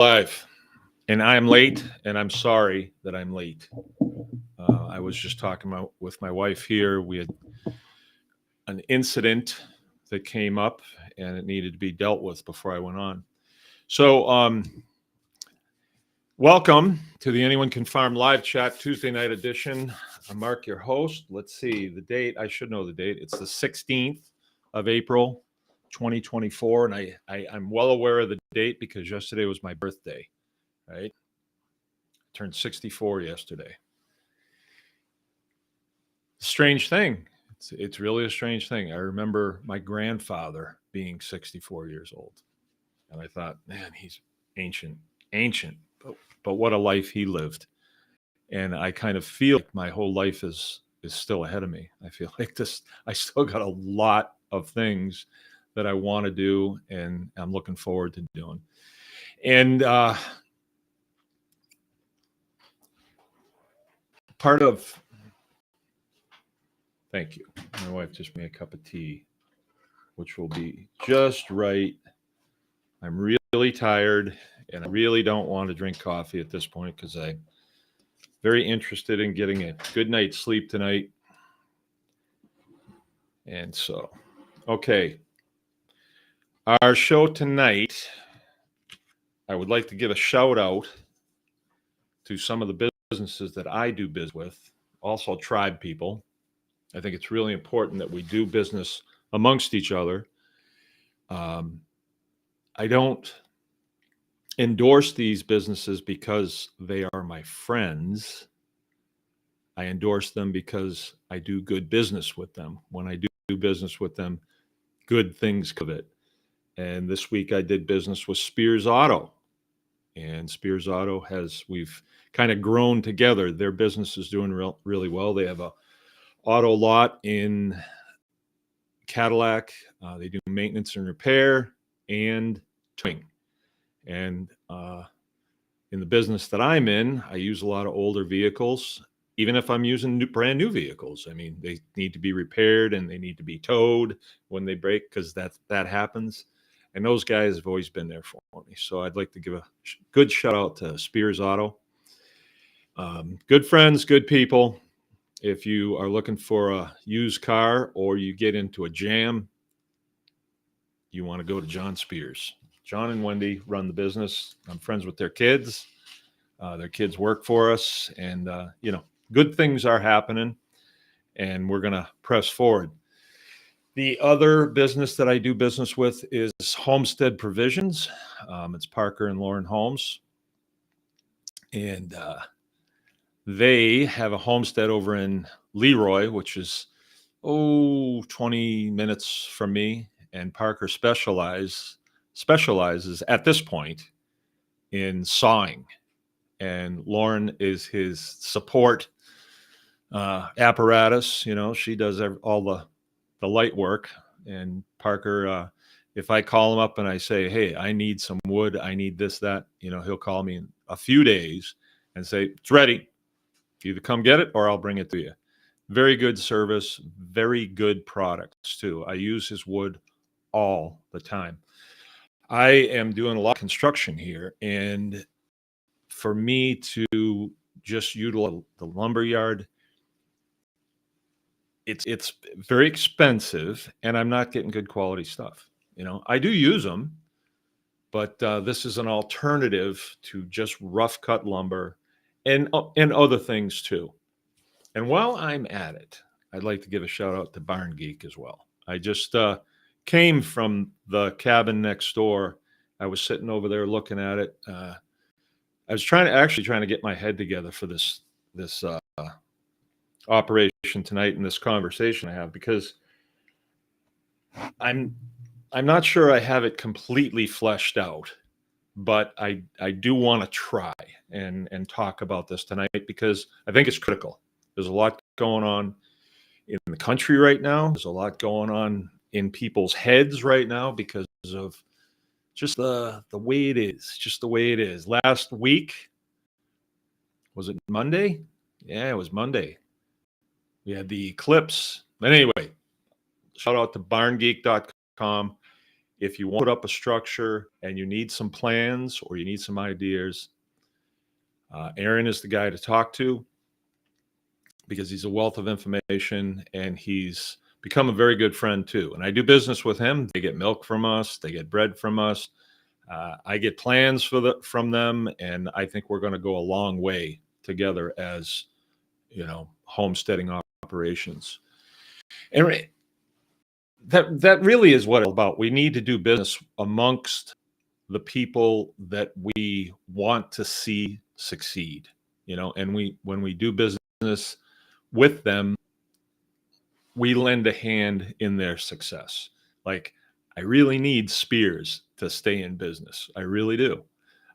Live, and I'm late, and I'm sorry that I'm late. I was just talking with my wife here. We had an incident that came up, and it needed to be dealt with before I went on. So, welcome to the Anyone Can Farm live chat Tuesday night edition. I'm Mark, your host. Let's see the date. I should know the date. It's the 16th of April, 2024, and I'm well aware of the date because yesterday was my birthday. Right? Turned 64 yesterday. Strange thing. It's really a strange thing. I remember my grandfather being 64 years old. And I thought, man, he's ancient, but what a life he lived. And I kind of feel like my whole life is still ahead of me. I feel like I still got a lot of things that I want to do and I'm looking forward to doing. And part of thank you. My wife just made a cup of tea, which will be just right. I'm really tired, and I really don't want to drink coffee at this point because I'm very interested in getting a good night's sleep tonight. And so, okay. Our show tonight, I would like to give a shout out to some of the businesses that I do business with, also tribe people. I think it's really important that we do business amongst each other. I don't endorse these businesses because they are my friends. I endorse them because I do good business with them. When I do business with them, good things come of it. And this week I did business with Spears Auto. And Spears Auto we've kind of grown together. Their business is doing really well. They have a auto lot in Cadillac. They do maintenance and repair and towing. And in the business that I'm in, I use a lot of older vehicles, even if I'm using brand new vehicles. I mean, they need to be repaired and they need to be towed when they break because that happens. And those guys have always been there for me. So I'd like to give a good shout out to Spears Auto. Good friends, good people. If you are looking for a used car or you get into a jam, you want to go to John Spears. John and Wendy run the business. I'm friends with their kids. Their kids work for us. And, good things are happening. And we're going to press forward. The other business that I do business with is Homestead Provisions. It's Parker and Lauren Holmes. And they have a homestead over in Leroy, which is, 20 minutes from me. And Parker specializes at this point in sawing. And Lauren is his support apparatus. She does all the light work. And Parker, if I call him up and I say, hey, I need some wood, I need this, that, he'll call me in a few days and say, it's ready. Either come get it or I'll bring it to you. Very good service, very good products too. I use his wood all the time. I am doing a lot of construction here, and for me to just utilize the lumber yard, it's very expensive, and I'm not getting good quality stuff. I do use them, but this is an alternative to just rough cut lumber and other things too. And while I'm at it, I'd like to give a shout out to Barn Geek as well. I just came from the cabin next door. I was sitting over there looking at it. I was trying to get my head together for this operation tonight and this conversation I have, because I'm not sure I have it completely fleshed out, but I do want to try and talk about this tonight because I think it's critical. There's a lot going on in the country right now. There's a lot going on in people's heads right now because of just the way it is, just the way it is. Last week, was it Monday? Yeah, it was Monday. We had the eclipse. But anyway, shout out to barngeek.com. if you want to put up a structure and you need some plans or you need some ideas, Aaron is the guy to talk to because he's a wealth of information and he's become a very good friend too. And I do business with him. They get milk from us. They get bread from us. I get plans from them. And I think we're going to go a long way together as, homesteading operations. And that really is what it's about. We need to do business amongst the people that we want to see succeed, and when we do business with them, we lend a hand in their success. Like, I really need Spears to stay in business. I really do.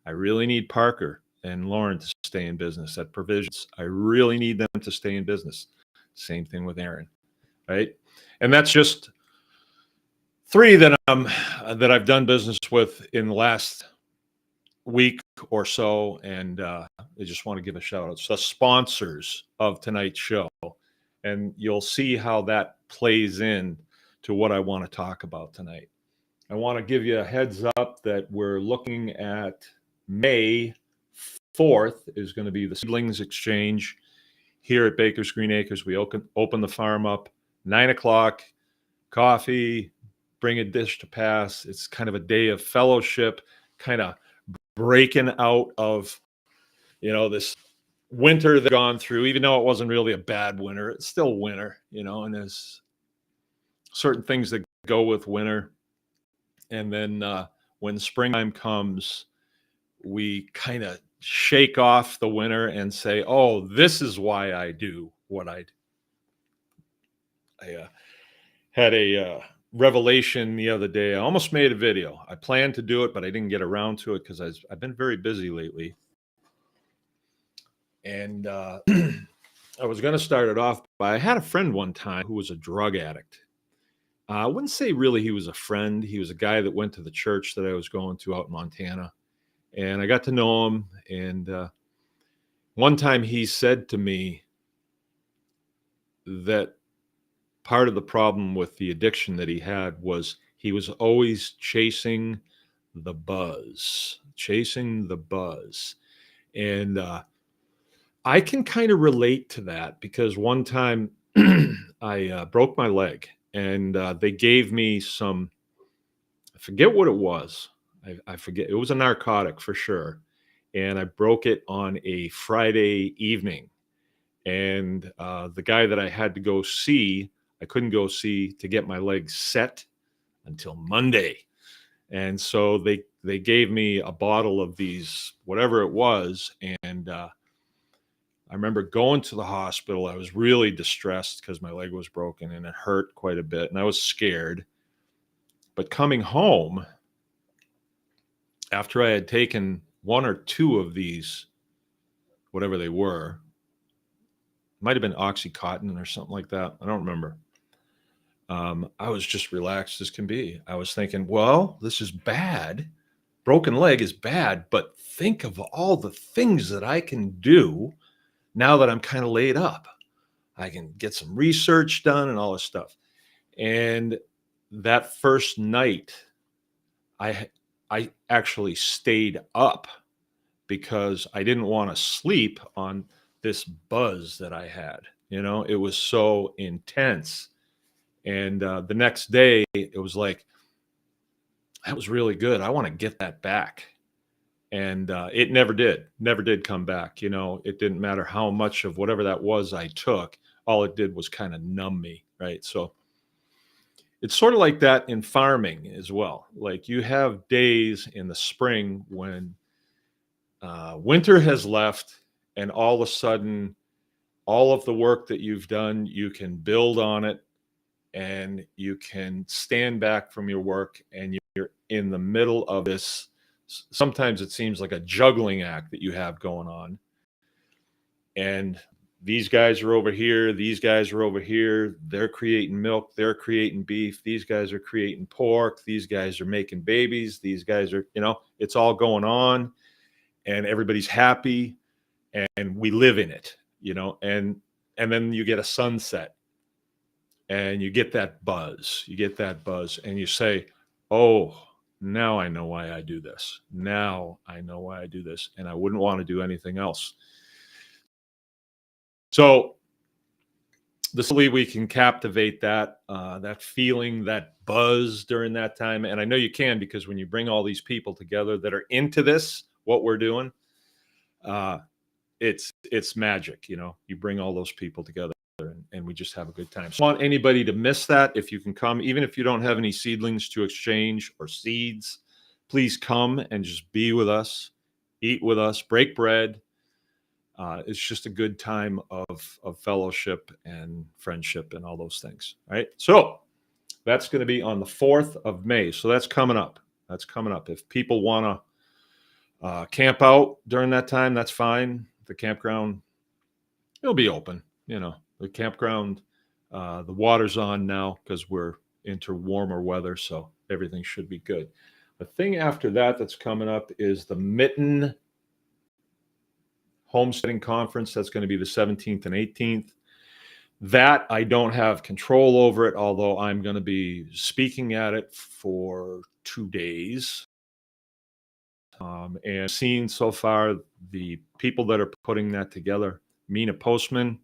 I really need Parker and Lauren to stay in business at Provisions. I really need them to stay in business. Same thing with Aaron, right? And that's just 3 that I've done business with in the last week or so, and I just want to give a shout out to the sponsors of tonight's show, and you'll see how that plays in to what I want to talk about tonight. I want to give you a heads up that we're looking at May 4th is going to be the Seedlings Exchange here at Baker's Green Acres. We open the farm up 9 o'clock, coffee, bring a dish to pass. It's kind of a day of fellowship, kind of breaking out of, this winter they've gone through, even though it wasn't really a bad winter. It's still winter, and there's certain things that go with winter. And then when springtime comes, we kind of shake off the winter and say, oh, this is why I do what I do. I had a revelation the other day. I almost made a video. I planned to do it, but I didn't get around to it because I've been very busy lately. And I was going to start it off, but I had a friend one time who was a drug addict. I wouldn't say really he was a friend. He was a guy that went to the church that I was going to out in Montana. And I got to know him. And one time he said to me that part of the problem with the addiction that he had was he was always chasing the buzz. And I can kind of relate to that because one time I broke my leg and they gave me some, I forget what it was. I forget. It was a narcotic for sure. And I broke it on a Friday evening. And the guy that I had to go see, I couldn't go see to get my leg set until Monday. And so they gave me a bottle of these, whatever it was. And I remember going to the hospital. I was really distressed because my leg was broken and it hurt quite a bit. And I was scared. But coming home, after I had taken 1 or 2 of these, whatever they were, might have been Oxycontin or something like that. I don't remember. I was just relaxed as can be. I was thinking, well, this is bad. Broken leg is bad, but think of all the things that I can do now that I'm kind of laid up. I can get some research done and all this stuff. And that first night, I actually stayed up because I didn't want to sleep on this buzz that I had. It was so intense. And the next day, it was like, that was really good. I want to get that back. And it never did come back. It didn't matter how much of whatever that was I took. All it did was kind of numb me, right? So it's sort of like that in farming as well. Like you have days in the spring when winter has left and all of a sudden, all of the work that you've done, you can build on it and you can stand back from your work and you're in the middle of this. Sometimes it seems like a juggling act that you have going on. And these guys are over here. These guys are over here. They're creating milk. They're creating beef. These guys are creating pork. These guys are making babies. These guys are, it's all going on and everybody's happy and we live in it, and then you get a sunset and you get that buzz and you say, oh, now I know why I do this. Now I know why I do this. And I wouldn't want to do anything else. So this way we can captivate that feeling, that buzz during that time. And I know you can, because when you bring all these people together that are into this, what we're doing, uh, it's magic. You bring all those people together, and we just have a good time. So I don't want anybody to miss that. If you can come, even if you don't have any seedlings to exchange or seeds, please come and just be with us, eat with us, break bread. It's just a good time of fellowship and friendship and all those things. Right. So that's going to be on the 4th of May. So that's coming up. If people want to camp out during that time, that's fine. The campground, it'll be open. The campground, the water's on now because we're into warmer weather. So everything should be good. The thing after that that's coming up is the Mitten Homesteading Conference. That's going to be the 17th and 18th. That I don't have control over it, although I'm going to be speaking at it for 2 days. And seeing so far the people that are putting that together, Mina Postman,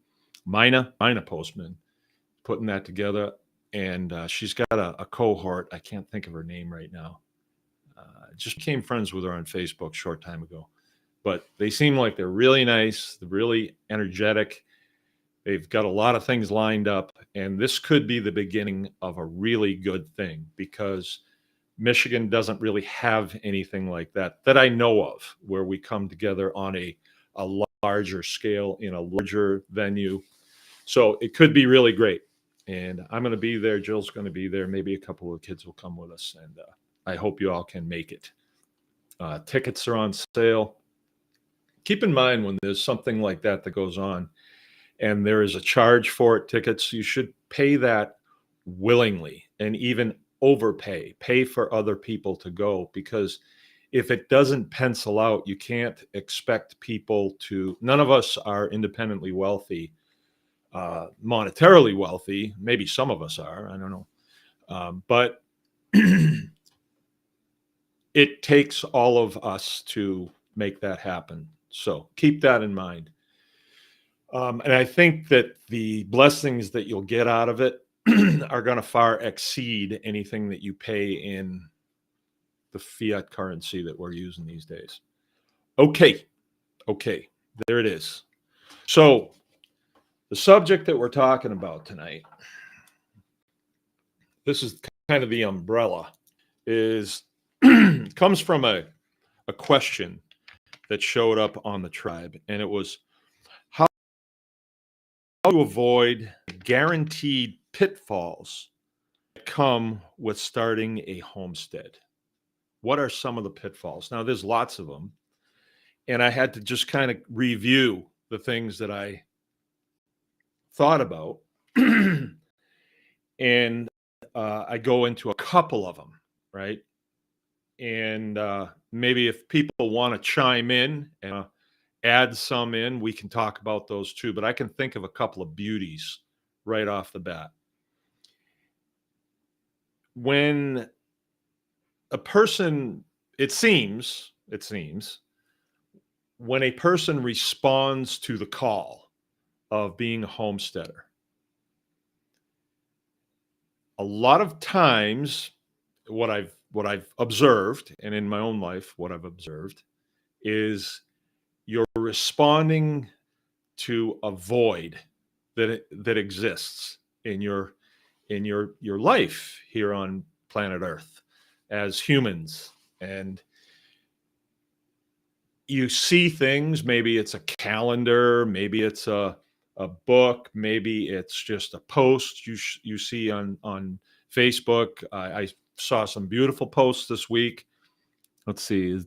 putting that together. And she's got a cohort. I can't think of her name right now. Just became friends with her on Facebook a short time ago. But they seem like they're really nice, they're really energetic. They've got a lot of things lined up, and this could be the beginning of a really good thing, because Michigan doesn't really have anything like that I know of, where we come together on a larger scale in a larger venue. So it could be really great. And I'm going to be there. Jill's going to be there. Maybe a couple of kids will come with us. And I hope you all can make it. Tickets are on sale. Keep in mind, when there's something like that goes on and there is a charge for it, tickets, you should pay that willingly, and even overpay, pay for other people to go, because if it doesn't pencil out, you can't expect people to. None of us are independently wealthy, monetarily wealthy. Maybe some of us are, I don't know. But it takes all of us to make that happen. So keep that in mind. And I think that the blessings that you'll get out of it are going to far exceed anything that you pay in the fiat currency that we're using these days. Okay, there it is. So the subject that we're talking about tonight, this is kind of the umbrella, is comes from a question that showed up on the tribe, and it was, how to avoid guaranteed pitfalls that come with starting a homestead. What are some of the pitfalls? Now, there's lots of them, and I had to just kind of review the things that I thought about, and I go into a couple of them, right? And maybe if people want to chime in and add some in, we can talk about those too. But I can think of a couple of beauties right off the bat. When a person, it seems, when a person responds to the call of being a homesteader, a lot of times what I've observed, and in my own life, what I've observed is you're responding to a void that exists in your life here on planet Earth as humans. And you see things, maybe it's a calendar, maybe it's a book, maybe it's just a post you see on Facebook. I saw some beautiful posts this week. Let's see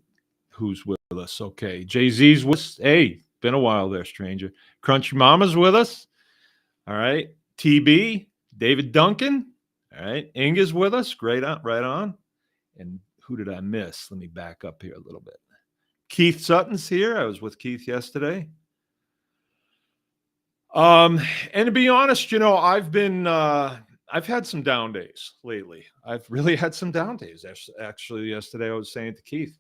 who's with us. Okay, Jay-Z's with us. Hey, been a while there, stranger. Crunchy Mama's with us. All right, TB, David Duncan. All right, Inga's with us. Great, right on. And who did I miss? Let me back up here a little bit. Keith Sutton's here. I was with Keith yesterday. And to be honest, I've been I've had some down days lately. I've really had some down days. Actually, yesterday I was saying to Keith,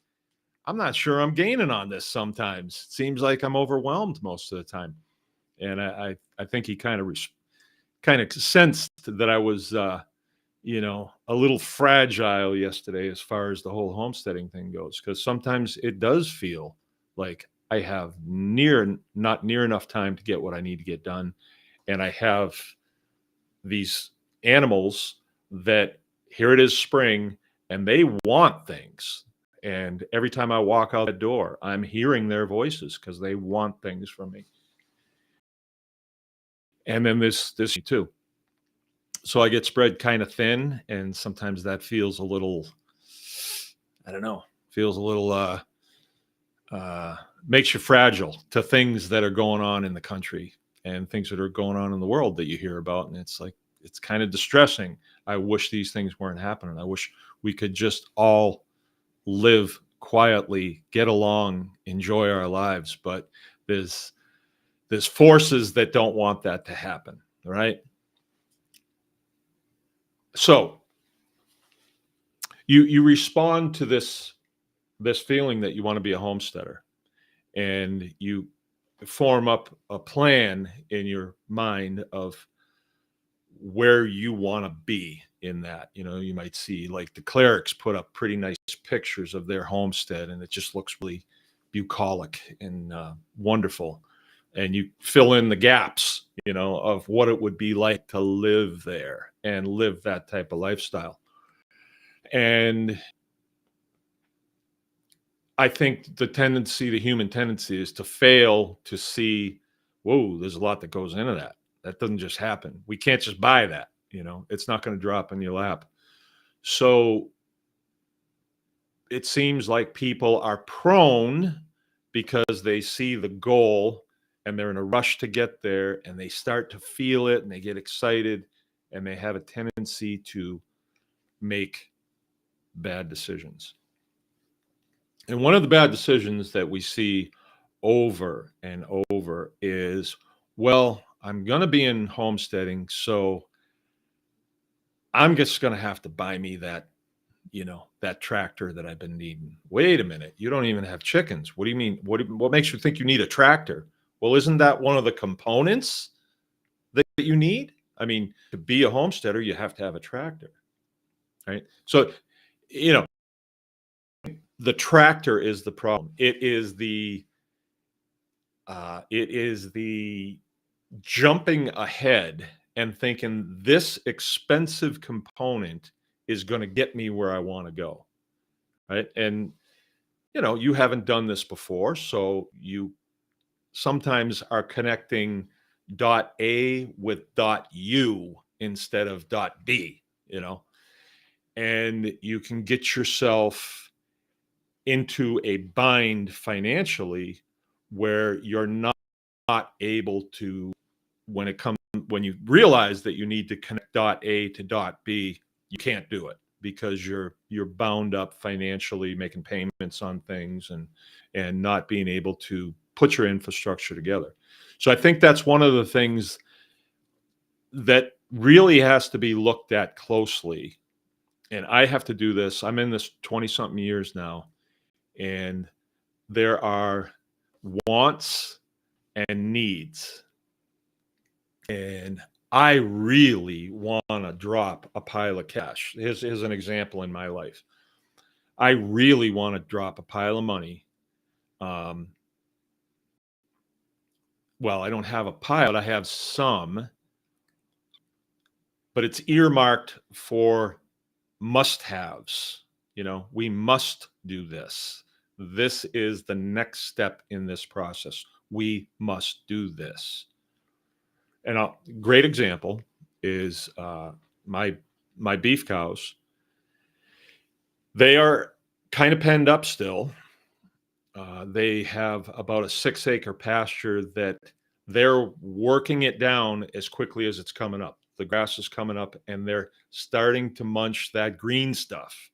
I'm not sure I'm gaining on this sometimes. It seems like I'm overwhelmed most of the time. And I think he kind of sensed that I was, a little fragile yesterday as far as the whole homesteading thing goes. Because sometimes it does feel like I have not near enough time to get what I need to get done. And I have these animals that here it is spring and they want things. And every time I walk out the door, I'm hearing their voices because they want things from me. And then this too. So I get spread kind of thin, and sometimes that feels a little, I don't know, feels a little makes you fragile to things that are going on in the country and things that are going on in the world that you hear about. And it's like, it's kind of distressing. I wish these things weren't happening. I wish we could just all live quietly, get along, enjoy our lives. But there's forces that don't want that to happen, right? So you respond to this feeling that you want to be a homesteader, and you form up a plan in your mind of where you want to be in that. You might see like the clerics put up pretty nice pictures of their homestead, and it just looks really bucolic and wonderful. And you fill in the gaps, of what it would be like to live there and live that type of lifestyle. And I think the human tendency is to fail to see, whoa, there's a lot that goes into that. That doesn't just happen. We can't just buy that, it's not going to drop in your lap. So it seems like people are prone because they see the goal and they're in a rush to get there, and they start to feel it and they get excited, and they have a tendency to make bad decisions. And one of the bad decisions that we see over and over is, well, I'm going to be in homesteading, so I'm just going to have to buy me that, that tractor that I've been needing. Wait a minute. You don't even have chickens. What do you mean? What makes you think you need a tractor? Well, isn't that one of the components that you need? I mean, to be a homesteader, you have to have a tractor, right? So, the tractor is the problem. It is the jumping ahead and thinking this expensive component is going to get me where I want to go, right? And you haven't done this before, so you sometimes are connecting dot A with dot U instead of dot B, and you can get yourself into a bind financially where you're not able to, when you realize that you need to connect dot A to dot B, you can't do it because you're bound up financially, making payments on things and not being able to put your infrastructure together. So I think that's one of the things that really has to be looked at closely. And I have to do this. I'm in this 20 something years now, and there are wants and needs. And I really want to drop a pile of cash. Here's an example in my life. I really want to drop a pile of money. Well, I don't have a pile, I have some, but it's earmarked for must-haves. We must do this. This is the next step in this process. We must do this. And a great example is my beef cows. They are kind of penned up still. They have about a 6-acre pasture that they're working it down as quickly as it's coming up. The grass is coming up, and they're starting to munch that green stuff,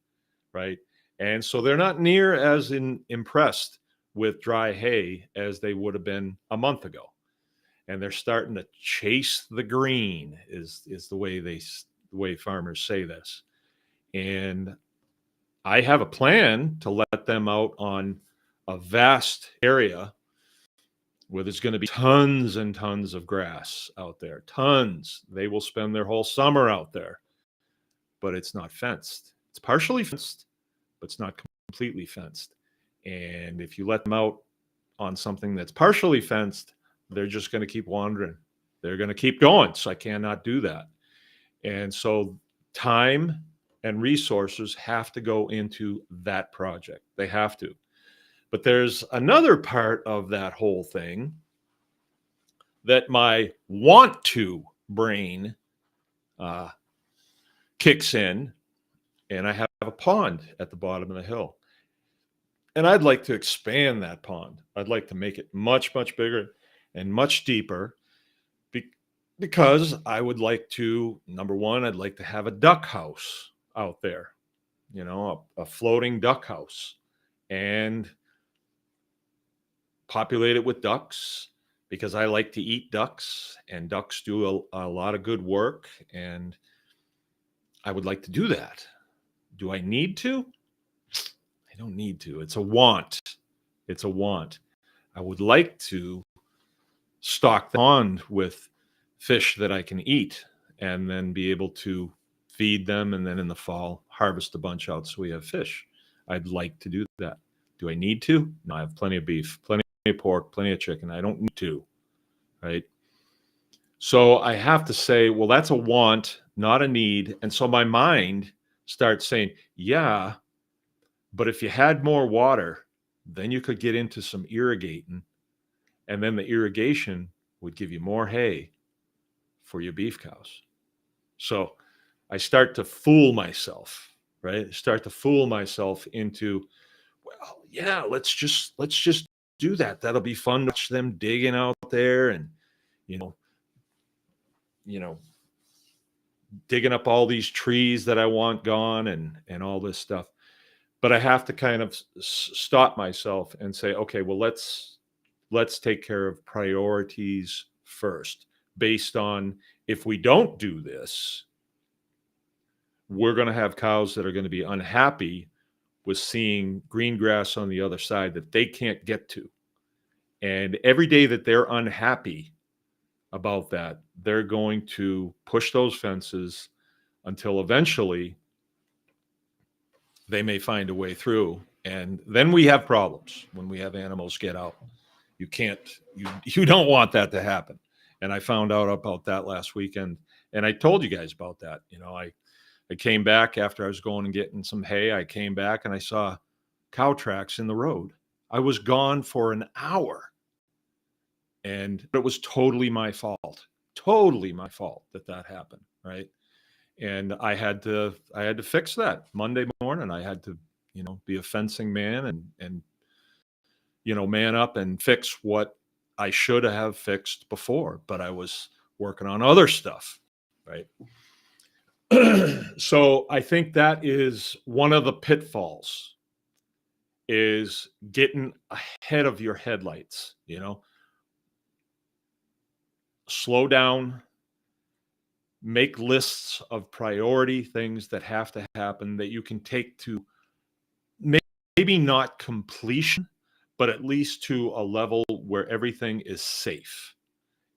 right? And so they're not near as impressed with dry hay as they would have been a month ago. And they're starting to chase the green is the way the way farmers say this. And I have a plan to let them out on a vast area where there's going to be tons and tons of grass out there. Tons. They will spend their whole summer out there, but it's not fenced. It's partially fenced, but it's not completely fenced. And if you let them out on something that's partially fenced, they're just going to keep wandering. They're going to keep going. So I cannot do that. And so time and resources have to go into that project. They have to. But there's another part of that whole thing that my want to brain kicks in, and I have a pond at the bottom of the hill. And I'd like to expand that pond. I'd like to make it much, much bigger and much deeper because I would like to, number one, I'd like to have a duck house out there, a floating duck house, and populate it with ducks because I like to eat ducks, and ducks do a lot of good work, and I would like to do that. Do I need to? I don't need to. It's a want. It's a want. I would like to stock the pond with fish that I can eat and then be able to feed them, and then in the fall harvest a bunch out so we have fish. I'd like to do that. Do I need to? No, I have plenty of beef, plenty of pork, plenty of chicken. I don't need to, right? So I have to say, well, that's a want, not a need. And so my mind starts saying, yeah, but if you had more water, then you could get into some irrigating, and then the irrigation would give you more hay for your beef cows. So I start to fool myself, right? I start to fool myself into, well, yeah, let's just do that. That'll be fun to watch them digging out there and, digging up all these trees that I want gone and all this stuff. But I have to kind of stop myself and say, okay, well, let's take care of priorities first, based on if we don't do this, we're going to have cows that are going to be unhappy with seeing green grass on the other side that they can't get to. And every day that they're unhappy about that, they're going to push those fences until eventually they may find a way through. And then we have problems when we have animals get out. You don't want that to happen. And I found out about that last weekend. And I told you guys about that. I came back after I was going and getting some hay. I came back and I saw cow tracks in the road. I was gone for an hour. And it was totally my fault that happened. Right. And I had to fix that Monday morning. I had to, be a fencing man and man up and fix what I should have fixed before, but I was working on other stuff. Right. So I think that is one of the pitfalls, is getting ahead of your headlights, slow down, make lists of priority things that have to happen that you can take to maybe not completion, but at least to a level where everything is safe.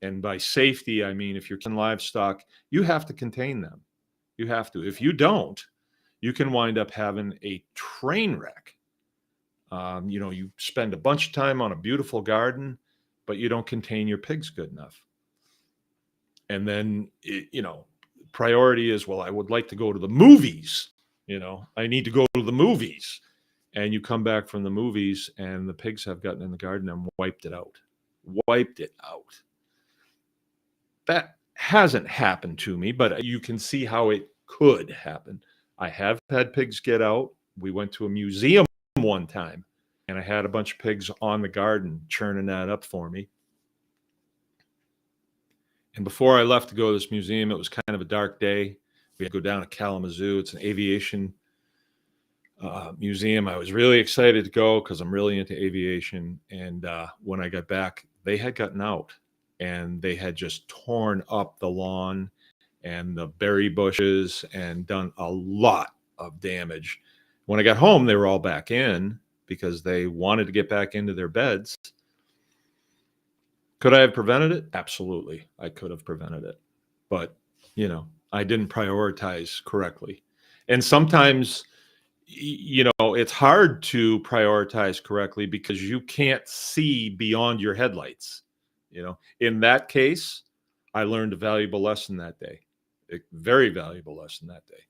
And by safety, I mean, if you're in livestock, you have to contain them. You have to. If you don't, you can wind up having a train wreck. You spend a bunch of time on a beautiful garden, but you don't contain your pigs good enough. And then, priority is, well, I would like to go to the movies. I need to go to the movies. And you come back from the movies and the pigs have gotten in the garden and wiped it out. That hasn't happened to me, but you can see how it could happen. I have had pigs get out. We went to a museum one time and I had a bunch of pigs on the garden churning that up for me. And before I left to go to this museum, it was kind of a dark day. We had to go down to Kalamazoo. It's an aviation museum. I was really excited to go because I'm really into aviation. And when I got back, they had gotten out and they had just torn up the lawn and the berry bushes and done a lot of damage. When I got home, they were all back in because they wanted to get back into their beds. Could I have prevented it? Absolutely. I could have prevented it. But, I didn't prioritize correctly. And sometimes, it's hard to prioritize correctly because you can't see beyond your headlights. In that case, I learned a valuable lesson that day, a very valuable lesson that day.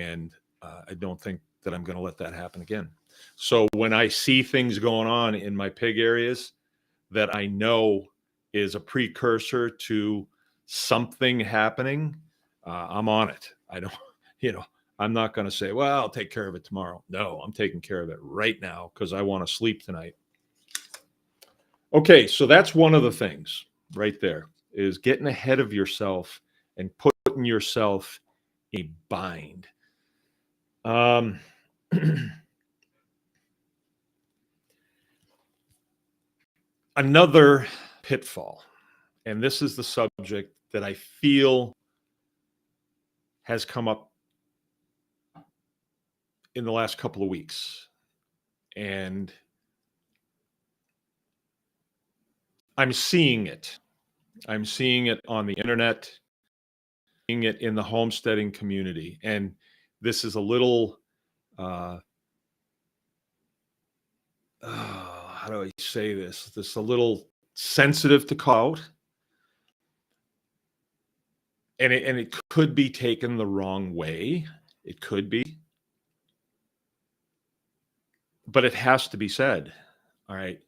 And I don't think that I'm going to let that happen again. So when I see things going on in my pig areas that I know is a precursor to something happening, I'm on it. I don't, I'm not going to say, well, I'll take care of it tomorrow. No, I'm taking care of it right now because I want to sleep tonight. Okay, so that's one of the things right there is getting ahead of yourself and putting yourself in a bind. Another pitfall, and this is the subject that I feel has come up in the last couple of weeks. And I'm seeing it. I'm seeing it on the internet, seeing it in the homesteading community. And this is a little, how do I say this? This is a little sensitive to call out. And it could be taken the wrong way. It could be. But it has to be said. All right.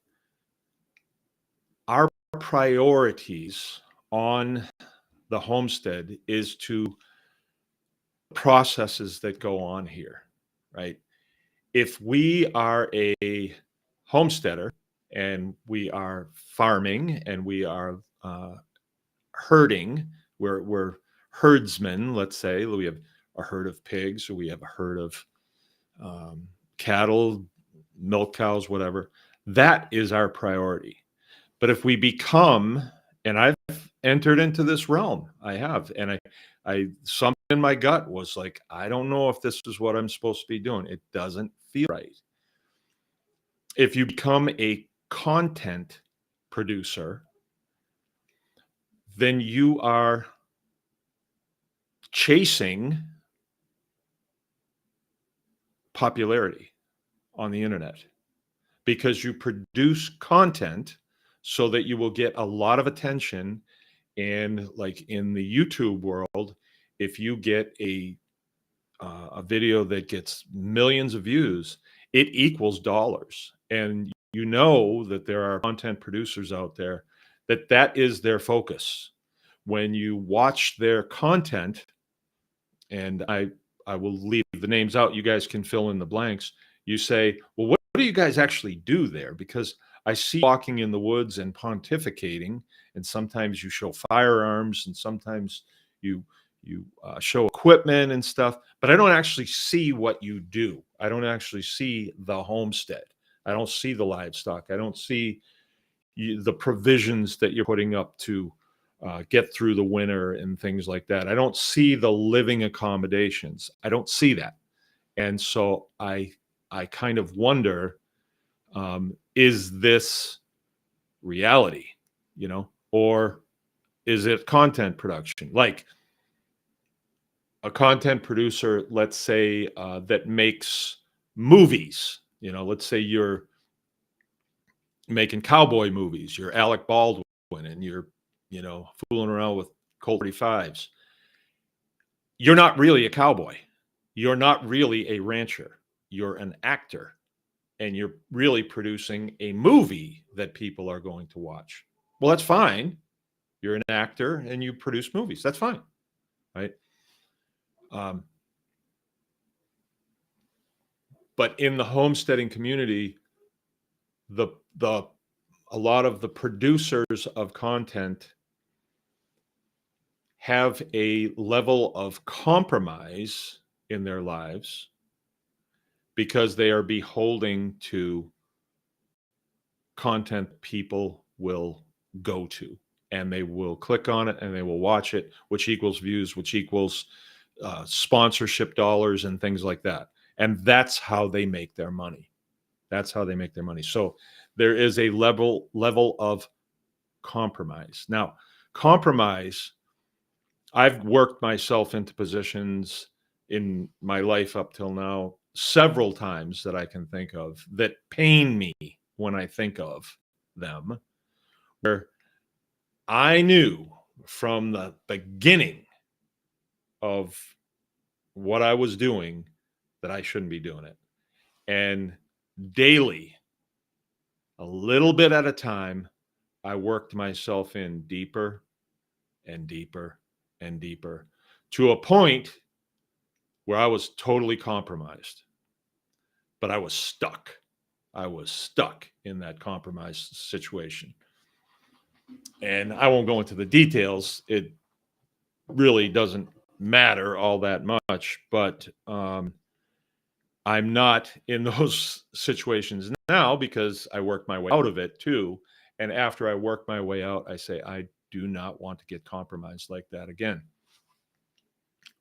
Our priorities on the homestead is to processes that go on here, right? If we are a homesteader and we are farming and we are herding, we're herdsmen, let's say. We have a herd of pigs, or we have a herd of cattle, milk cows, whatever. That is our priority. But if we become, and I've entered into this realm, I have, and I something in my gut was like, I don't know if this is what I'm supposed to be doing. It doesn't feel right. If you become a content producer, then you are chasing popularity on the internet because you produce content so that you will get a lot of attention. And like in the YouTube world, if you get a video that gets millions of views, it equals dollars. And you know that there are content producers out there that is their focus. When you watch their content, and I will leave the names out, you guys can fill in the blanks. You say, well, what do you guys actually do there? Because I see walking in the woods and pontificating, and sometimes you show firearms, and sometimes you show equipment and stuff, but I don't actually see what you do. I don't actually see the homestead. I don't see the livestock. I don't see the provisions that you're putting up to get through the winter and things like that. I don't see the living accommodations. I don't see that. And so I kind of wonder, is this reality, or is it content production? Like a content producer, let's say, that makes movies, let's say you're making cowboy movies, you're Alec Baldwin, and you're, fooling around with Colt 45s. You're not really a cowboy. You're not really a rancher. You're an actor, and you're really producing a movie that people are going to watch. Well, that's fine. You're an actor and you produce movies. That's fine, right? But in the homesteading community, a lot of the producers of content have a level of compromise in their lives because they are beholden to content people will go to. and they will click on it and they will watch it, which equals views, which equals sponsorship dollars and things like that. And that's how they make their money. That's how they make their money. So there is a level of compromise. Now, compromise, I've worked myself into positions in my life up till now several times that I can think of that pain me when I think of them, where I knew from the beginning of what I was doing that I shouldn't be doing it. And daily, a little bit at a time, I worked myself in deeper and deeper and deeper to a point where I was totally compromised, but I was stuck. I was stuck in that compromised situation. And I won't go into the details. It really doesn't matter all that much, but I'm not in those situations now because I worked my way out of it too. And after I work my way out, I say, I do not want to get compromised like that again.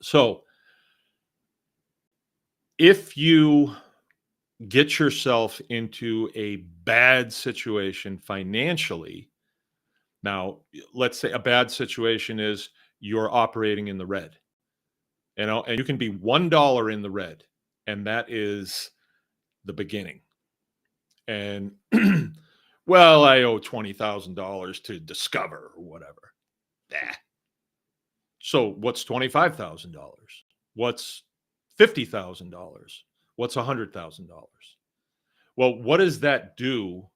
So if you get yourself into a bad situation financially, now let's say a bad situation is you're operating in the red, and you can be $1 in the red, and that is the beginning. And well, I owe $20,000 to Discover or whatever. So what's $25,000? What's $50,000? What's $100,000? Well, what does that do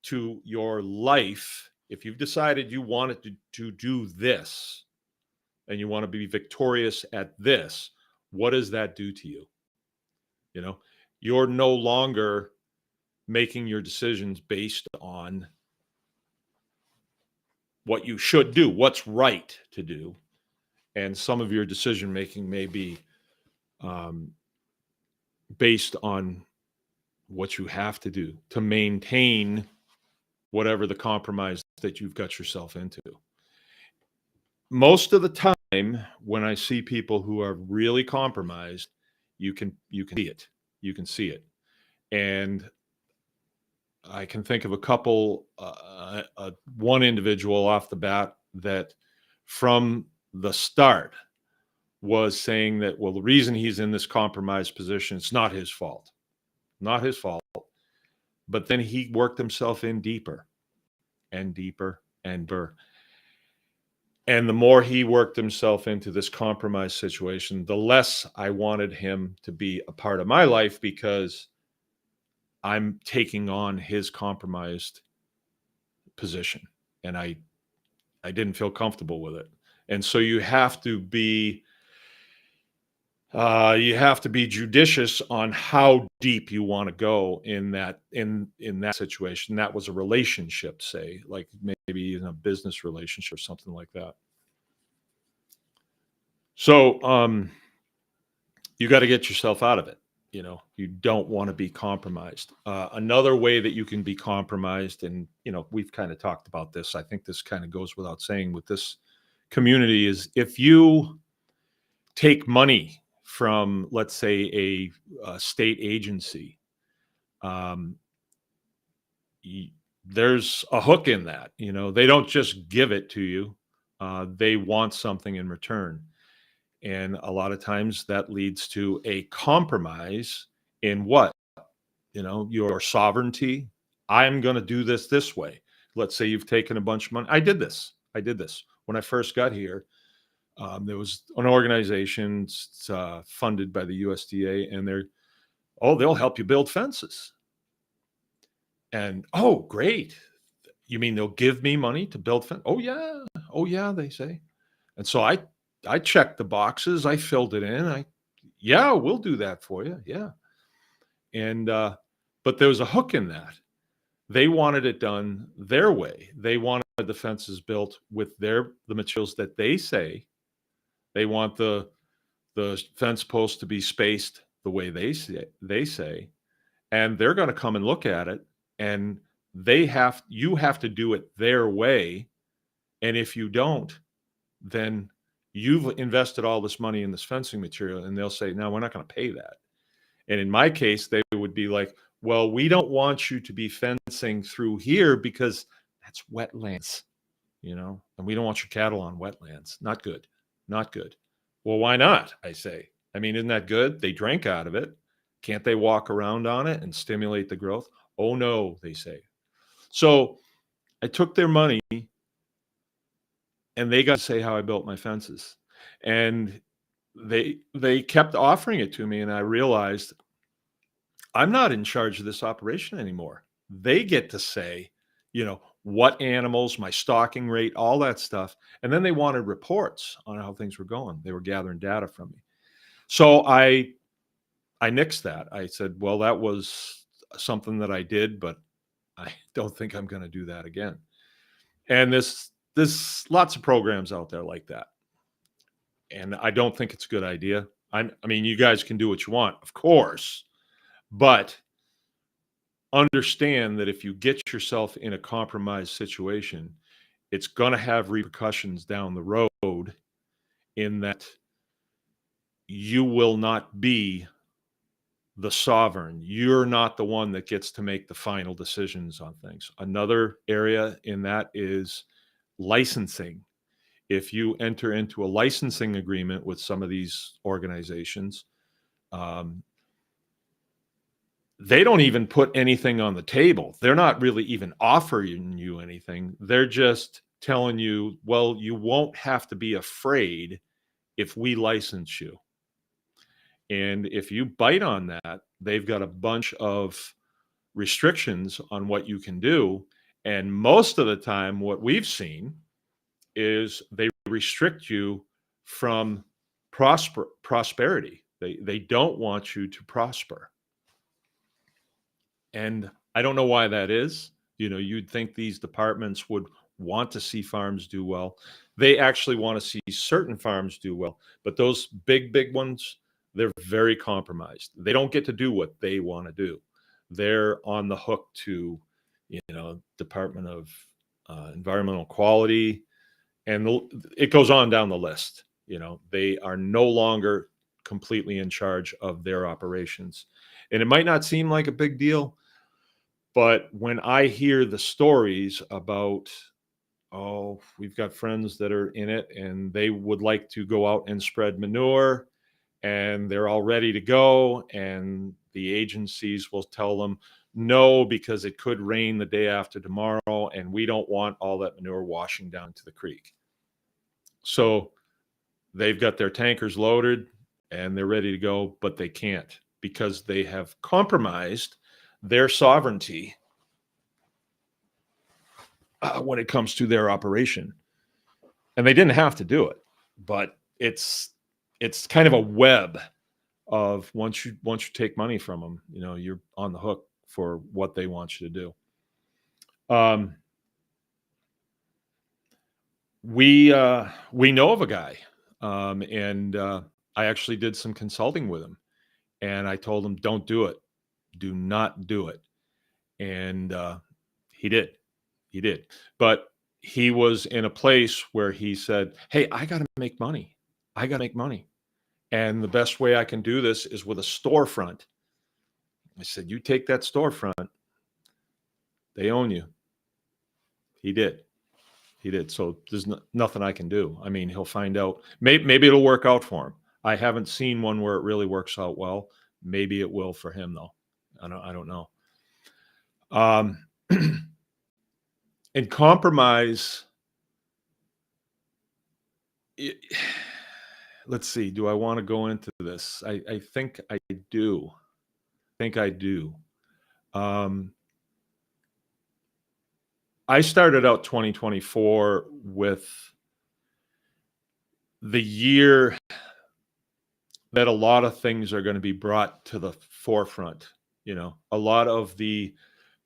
to your life if you've decided you wanted to do this and you want to be victorious at this? What does that do to you? You know, you're no longer making your decisions based on what you should do, what's right to do. And some of your decision making may be based on what you have to do to maintain whatever the compromise that you've got yourself into. Most of the time, when I see people who are really compromised, you can see it. You can see it. And I can think of a couple, one individual off the bat that from the start was saying that, well, the reason he's in this compromised position, it's not his fault. Not his fault. But then he worked himself in deeper and deeper and deeper. And the more he worked himself into this compromised situation, the less I wanted him to be a part of my life because I'm taking on his compromised position. And I didn't feel comfortable with it. And so you have to be judicious on how deep you want to go in that situation. That was a relationship, say, like maybe in a business relationship or something like that. So you got to get yourself out of it. You don't want to be compromised. Another way that you can be compromised, and we've kind of talked about this, I think this kind of goes without saying with this community, is if you take money from, let's say, a state agency, there's a hook in that. They don't just give it to you. They want something in return. And a lot of times that leads to a compromise in what? Your sovereignty. I'm going to do this way. Let's say you've taken a bunch of money. I did this. When I first got here, there was an organization funded by the USDA, and they'll help you build fences. And, oh, great. You mean they'll give me money to build fence? Oh, yeah, they say. And so I checked the boxes. I filled it in. We'll do that for you. Yeah. And, but there was a hook in that. They wanted it done their way. They wanted the fences built with the materials that they say. They want the fence posts to be spaced the way they say, and they're going to come and look at it, and you have to do it their way And if you don't, then you've invested all this money in this fencing material, and they'll say, no, we're not going to pay that. And in my case, they would be like, well, we don't want you to be fencing through here because that's wetlands, and we don't want your cattle on wetlands. Not good. Not good. Well, why not? I say. I mean, isn't that good? They drank out of it. Can't they walk around on it and stimulate the growth? Oh, no, they say. So I took their money and they got to say how I built my fences. And they kept offering it to me, and I realized I'm not in charge of this operation anymore. They get to say, what animals, my stocking rate, all that stuff. And then they wanted reports on how things were going. They were gathering data from me. So I nixed that. I said, well, that was something that I did, but I don't think I'm going to do that again. And there's lots of programs out there like that. And I don't think it's a good idea. I mean, you guys can do what you want, of course, but understand that if you get yourself in a compromised situation, it's going to have repercussions down the road, in that you will not be the sovereign. You're not the one that gets to make the final decisions on things. Another area in that is licensing. If you enter into a licensing agreement with some of these organizations, they don't even put anything on the table. They're not really even offering you anything. They're just telling you, well, you won't have to be afraid if we license you. And if you bite on that, they've got a bunch of restrictions on what you can do. And most of the time, what we've seen is they restrict you from prosperity. They don't want you to prosper. And I don't know why that is. You'd think these departments would want to see farms do well. They actually want to see certain farms do well, but those big ones, they're very compromised. They don't get to do what they want to do. They're on the hook to, Department of Environmental Quality, and it goes on down the list. They are no longer completely in charge of their operations. And it might not seem like a big deal, but when I hear the stories about, oh, we've got friends that are in it and they would like to go out and spread manure, and they're all ready to go, and the agencies will tell them no, because it could rain the day after tomorrow, and we don't want all that manure washing down to the creek. So they've got their tankers loaded and they're ready to go, but they can't, because they have compromised their sovereignty when it comes to their operation. And they didn't have to do it, but it's kind of a web of, once you take money from them, you're on the hook for what they want you to do. We know of a guy, and I actually did some consulting with him, and I told him, don't do it. Do not do it. And he did. But he was in a place where he said, hey, I got to make money. And the best way I can do this is with a storefront. I said, you take that storefront, they own you. He did. So there's nothing I can do. I mean, he'll find out. Maybe it'll work out for him. I haven't seen one where it really works out well. Maybe it will for him, though. I don't know. And compromise. Let's see. Do I want to go into this? I think I do. I started out 2024 with the year that a lot of things are going to be brought to the forefront. A lot of the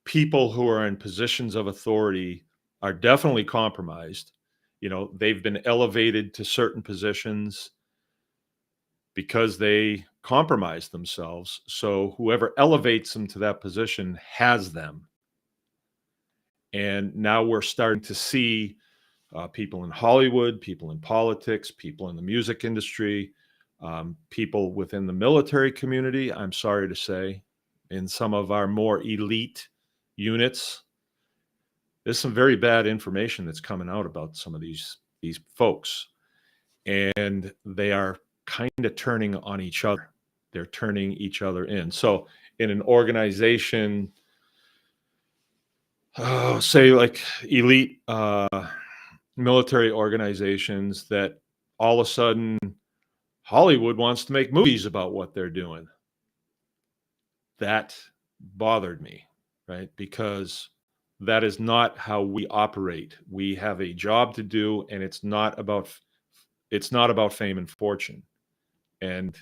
people who are in positions of authority are definitely compromised. They've been elevated to certain positions because they compromise themselves. So whoever elevates them to that position has them. And now we're starting to see people in Hollywood, people in politics, people in the music industry, people within the military community, I'm sorry to say, in some of our more elite units. There's some very bad information that's coming out about some of these folks, and they are kind of turning on each other. They're turning each other in. So in an organization, say like elite military organizations, that all of a sudden Hollywood wants to make movies about what they're doing. That bothered me, right? Because that is not how we operate. We have a job to do, and it's not about fame and fortune. And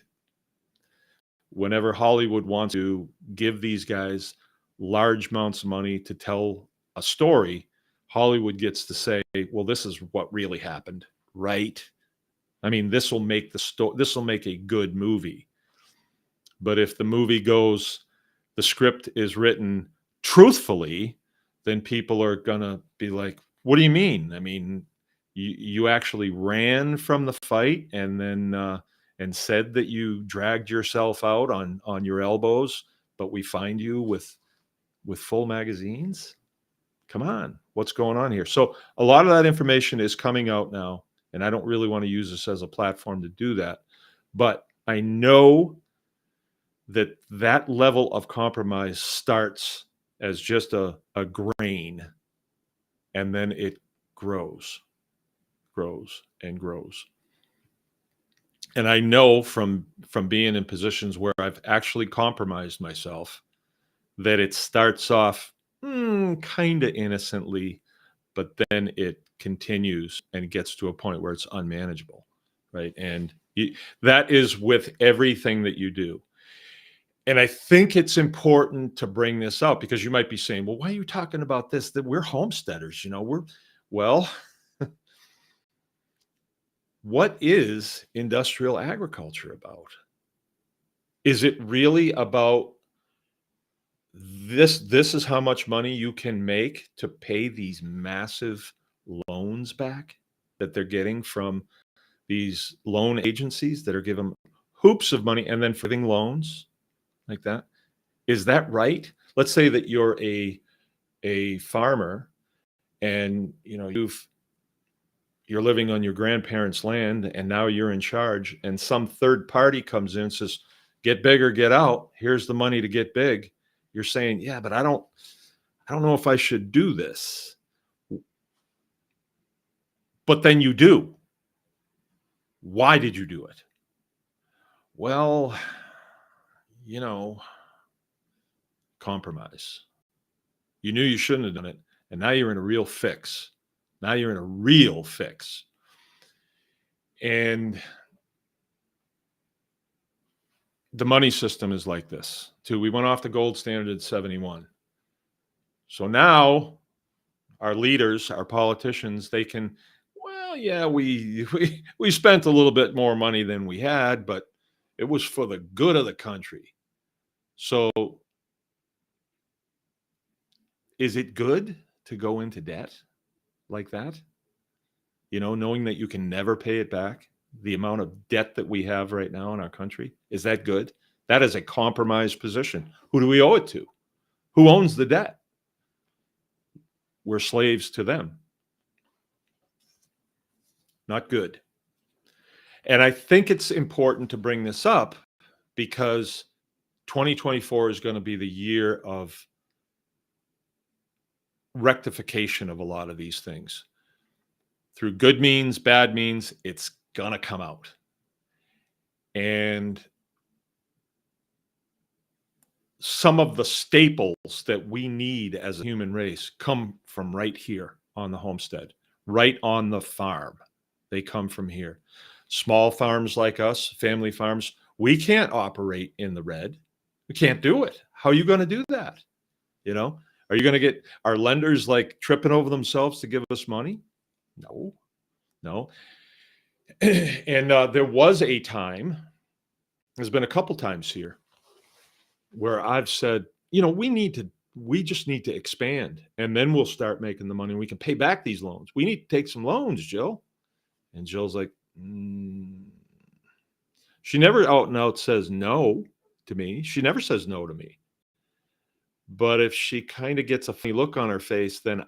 whenever Hollywood wants to give these guys large amounts of money to tell a story, Hollywood gets to say, well, this is what really happened, right? I mean, this will make a good movie. But if the movie goes, the script is written truthfully, then people are gonna be like, what do you mean? I mean, you actually ran from the fight and then and said that you dragged yourself out on your elbows, but we find you with full magazines? Come on, what's going on here? So a lot of that information is coming out now, and I don't really want to use this as a platform to do that. But I know that that level of compromise starts as just a grain, and then it grows and grows. And I know from being in positions where I've actually compromised myself that it starts off kind of innocently, but then it continues and gets to a point where it's unmanageable, right? And that is with everything that you do. And I think it's important to bring this up, because you might be saying, well, why are you talking about this? That we're homesteaders, well, what is industrial agriculture about? Is it really about this is how much money you can make to pay these massive loans back that they're getting from these loan agencies that are giving hoops of money and then forgiving loans like that? Is that right? Let's say that you're a farmer, and you're living on your grandparents' land, and now you're in charge, and some third party comes in and says, get big or get out. Here's the money to get big. You're saying, yeah, but I don't know if I should do this. But then you do. Why did you do it? Well, compromise. You knew you shouldn't have done it, and now you're in a real fix. And the money system is like this too. We went off the gold standard at 71. So now our leaders, our politicians, they can, well, yeah, we spent a little bit more money than we had, but it was for the good of the country. So is it good to go into debt like that? Knowing that you can never pay it back, the amount of debt that we have right now in our country, is that good? That is a compromised position. Who do we owe it to? Who owns the debt? We're slaves to them. Not good. And I think it's important to bring this up because 2024 is going to be the year of rectification of a lot of these things. Through good means, bad means, it's going to come out. And some of the staples that we need as a human race come from right here on the homestead, right on the farm. They come from here. Small farms like us, family farms, we can't operate in the red. We can't do it. How are you going to do that? Are you going to get our lenders like tripping over themselves to give us money? No. And there was a time, there's been a couple times here, where I've said, we need to we just need to expand, and then we'll start making the money. We can pay back these loans. We need to take some loans, Jill. And Jill's like, she never out and out says no to me. She never says no to me. But if she kind of gets a funny look on her face, then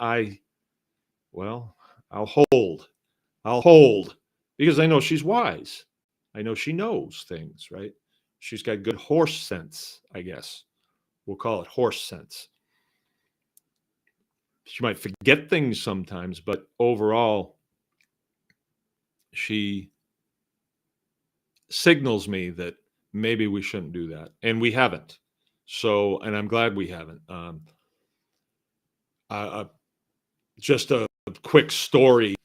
well, I'll hold. I'll hold because I know she's wise. I know she knows things, right? She's got good horse sense, I guess. We'll call it horse sense. She might forget things sometimes, but overall, she signals me that maybe we shouldn't do that. And we haven't. So, and I'm glad we haven't. Just a quick story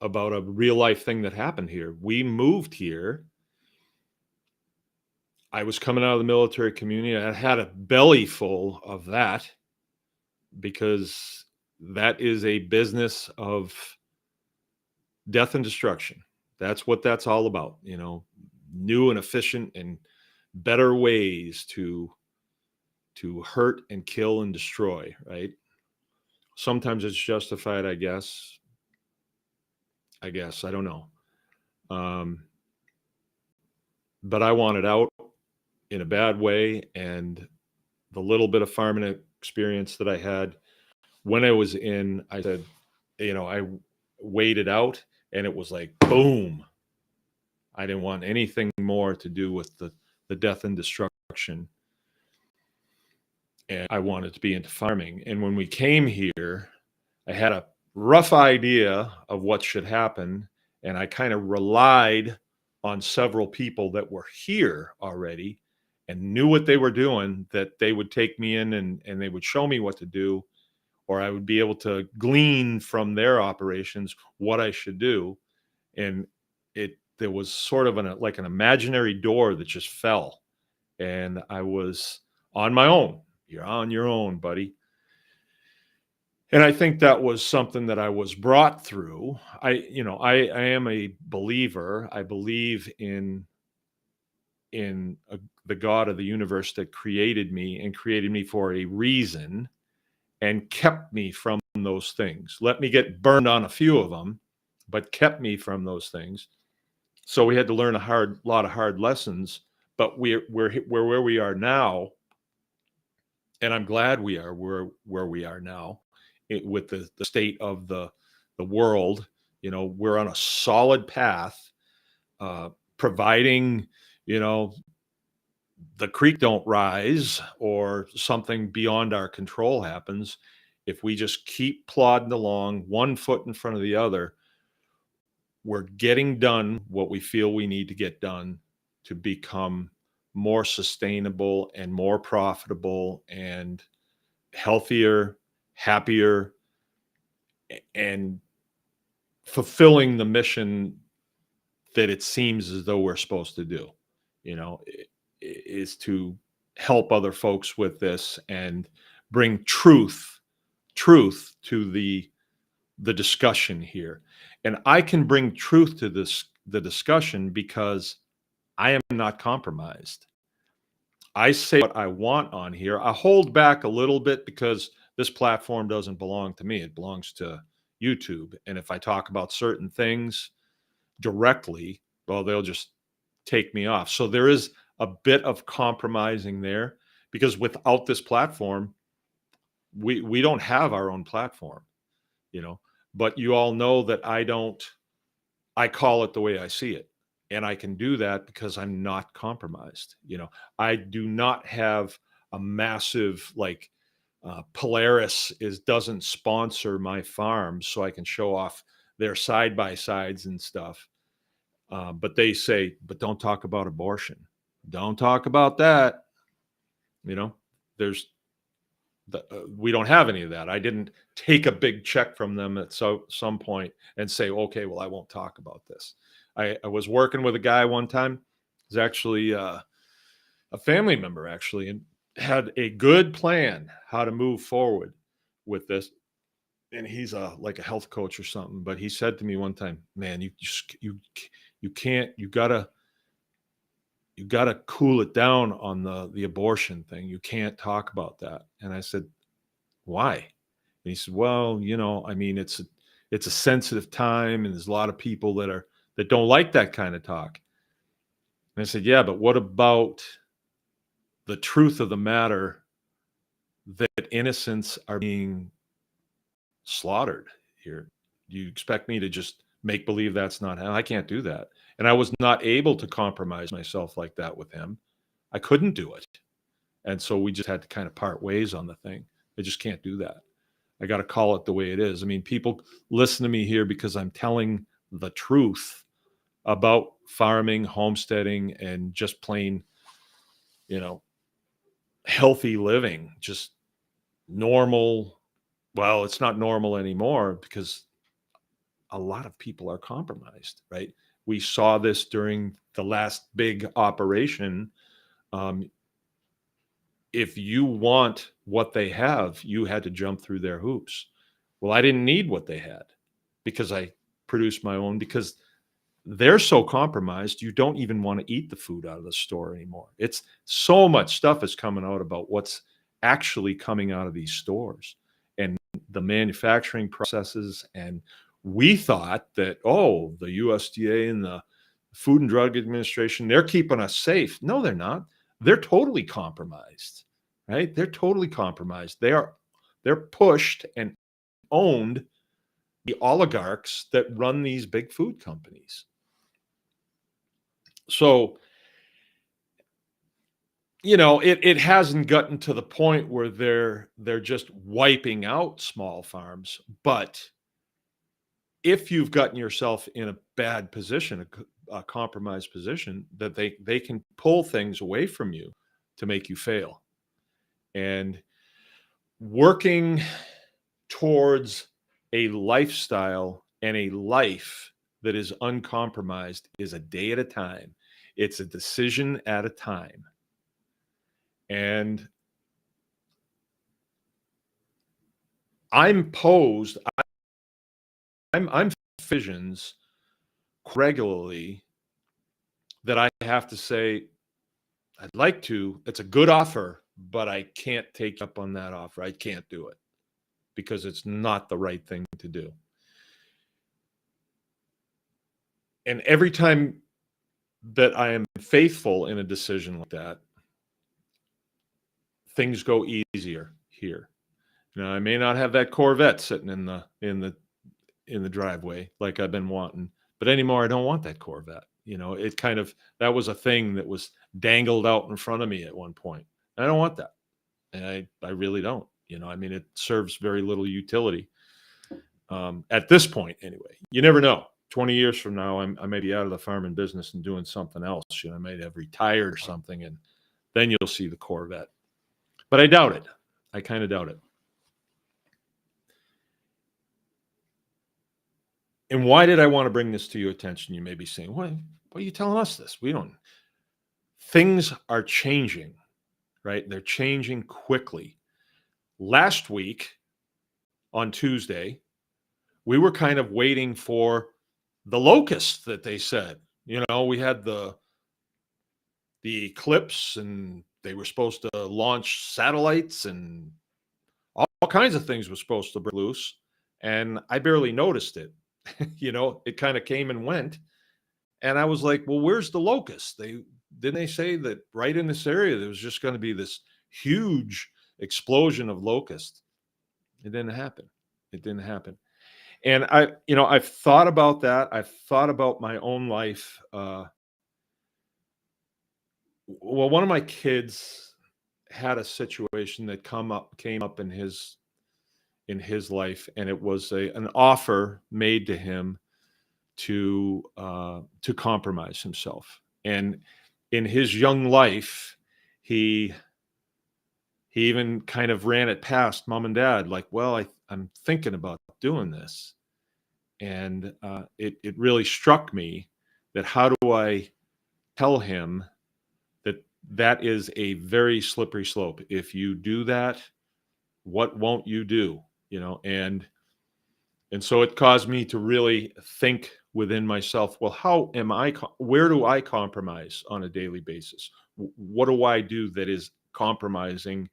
about a real life thing that happened here. We moved here. I was coming out of the military community. I had a belly full of that because that is a business of death and destruction. That's what that's all about, new and efficient and better ways to hurt and kill and destroy, right? Sometimes it's justified, I guess. I don't know. But I wanted out in a bad way. And the little bit of farming experience that I had when I was in, I said, I waited out and it was like, boom. I didn't want anything more to do with the death and destruction. And I wanted to be into farming. And when we came here, I had a rough idea of what should happen. And I kind of relied on several people that were here already and knew what they were doing, that they would take me in and they would show me what to do, or I would be able to glean from their operations what I should do. And there was sort of like an imaginary door that just fell. And I was on my own. You're on your own, buddy. And I think that was something that I was brought through. I am a believer. I believe in the God of the universe that created me and created me for a reason and kept me from those things. Let me get burned on a few of them, but kept me from those things. So we had to learn a lot of hard lessons, but we're where we are now. And I'm glad we are where we are now with the state of the world. We're on a solid path, providing, the creek don't rise or something beyond our control happens. If we just keep plodding along, one foot in front of the other, we're getting done what we feel we need to get done to become more sustainable and more profitable and healthier, happier, and fulfilling the mission that it seems as though we're supposed to do, is to help other folks with this and bring truth to the discussion here. And I can bring truth to the discussion because I am not compromised. I say what I want on here. I hold back a little bit because this platform doesn't belong to me. It belongs to YouTube. And if I talk about certain things directly, well, they'll just take me off. So there is a bit of compromising there because without this platform, we don't have our own platform, but you all know that I call it the way I see it. And I can do that because I'm not compromised. I do not have a massive, like, Polaris doesn't sponsor my farm so I can show off their side-by-sides and stuff. But they say, but don't talk about abortion. Don't talk about that. We don't have any of that. I didn't take a big check from them at some point and say, okay, well, I won't talk about this. I was working with a guy one time. He's actually a family member, actually, and had a good plan how to move forward with this. And he's like a health coach or something. But he said to me one time, man, you can't, you gotta you got to cool it down on the abortion thing. You can't talk about that. And I said, why? And he said, well, I mean, it's a sensitive time, and there's a lot of people that don't like that kind of talk. And I said, yeah, but what about the truth of the matter, that innocents are being slaughtered here? Do you expect me to just make believe that's not happening? I can't do that. And I was not able to compromise myself like that with him. I couldn't do it. And so we just had to kind of part ways on the thing. I just can't do that. I got to call it the way it is. I mean, people listen to me here because I'm telling the truth about farming, homesteading, and just plain, healthy living, just normal. Well, it's not normal anymore because a lot of people are compromised, right? We saw this during the last big operation. If you want what they have, you had to jump through their hoops. Well, I didn't need what they had because I produced my own, because they're so compromised, you don't even want to eat the food out of the store anymore. It's so much stuff is coming out about what's actually coming out of these stores and the manufacturing processes. And we thought that, oh, the USDA and the Food and Drug Administration, they're keeping us safe. No, they're not. They're totally compromised, right? They're totally compromised. They're pushed and owned the oligarchs that run these big food companies. So, it hasn't gotten to the point where they're just wiping out small farms. But if you've gotten yourself in a bad position, a compromised position, that they can pull things away from you to make you fail. And working towards a lifestyle and a life that is uncompromised is a day at a time. It's a decision at a time. And I'm visions regularly that I have to say, I'd like to, it's a good offer, but I can't take up on that offer. I can't do it because it's not the right thing to do. And every time that I am faithful in a decision like that, things go easier here. Now, I may not have that Corvette sitting in the driveway like I've been wanting, but anymore I don't want that Corvette. It kind of, that was a thing that was dangled out in front of me at one point. I don't want that. And I really don't. I mean, it serves very little utility at this point anyway. You never know. 20 years from now, I may be out of the farming business and doing something else. I might have retired or something, and then you'll see the Corvette. But I doubt it. I kind of doubt it. And why did I want to bring this to your attention? You may be saying, why are you telling us this? Things are changing, right? They're changing quickly. Last week on Tuesday, we were kind of waiting for the locust that they said. We had the eclipse, and they were supposed to launch satellites, and all kinds of things were supposed to break loose. And I barely noticed it. It kind of came and went. And I was like, well, where's the locust? Didn't they say that right in this area, there was just going to be this huge explosion of locusts? It didn't happen. It didn't happen. And I've thought about that. I've thought about my own life. Well, one of my kids had a situation that came up in his life, and it was an offer made to him to compromise himself. And in his young life, he even kind of ran it past mom and dad, like, well, I'm thinking about doing this. And it really struck me that how do I tell him that is a very slippery slope? If you do that, what won't you do? And so it caused me to really think within myself, well, how am I, where do I compromise on a daily basis? What do I do that is compromising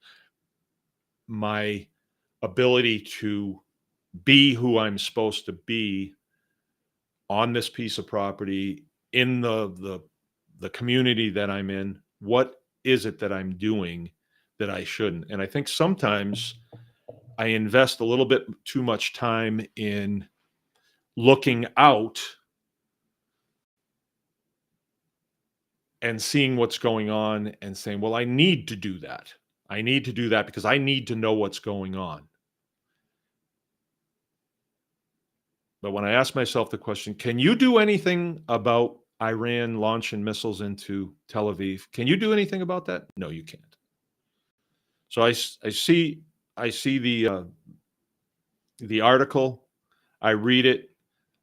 my ability to be who I'm supposed to be on this piece of property in the community that I'm in? What is it that I'm doing that I shouldn't? And I think sometimes I invest a little bit too much time in looking out and seeing what's going on and saying, well, I need to do that. I need to do that because I need to know what's going on. But when I ask myself the question, can you do anything about Iran launching missiles into Tel Aviv? Can you do anything about that? No, you can't. So I see the article, I read it,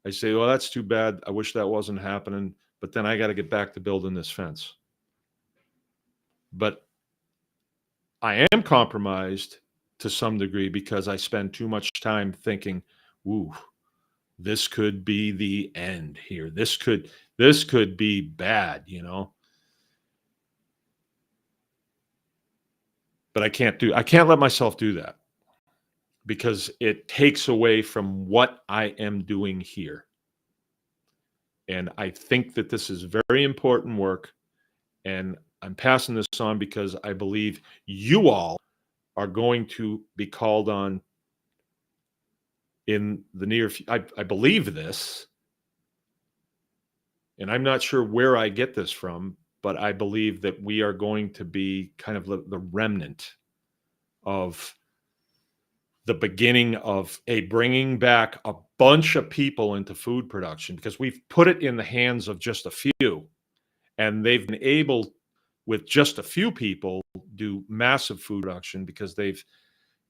I say, well, that's too bad. I wish that wasn't happening. But then I got to get back to building this fence. But I am compromised to some degree because I spend too much time thinking, ooh, this could be the end here. This could be bad, you know. But I can't let myself do that because it takes away from what I am doing here. And I think that this is very important work. And I'm passing this on because I believe you all are going to be called on in the near future. I believe this, and I'm not sure where I get this from, but I believe that we are going to be kind of the remnant of the beginning of bringing back a bunch of people into food production, because we've put it in the hands of just a few, and they've been able, with just a few people, do massive food production because they've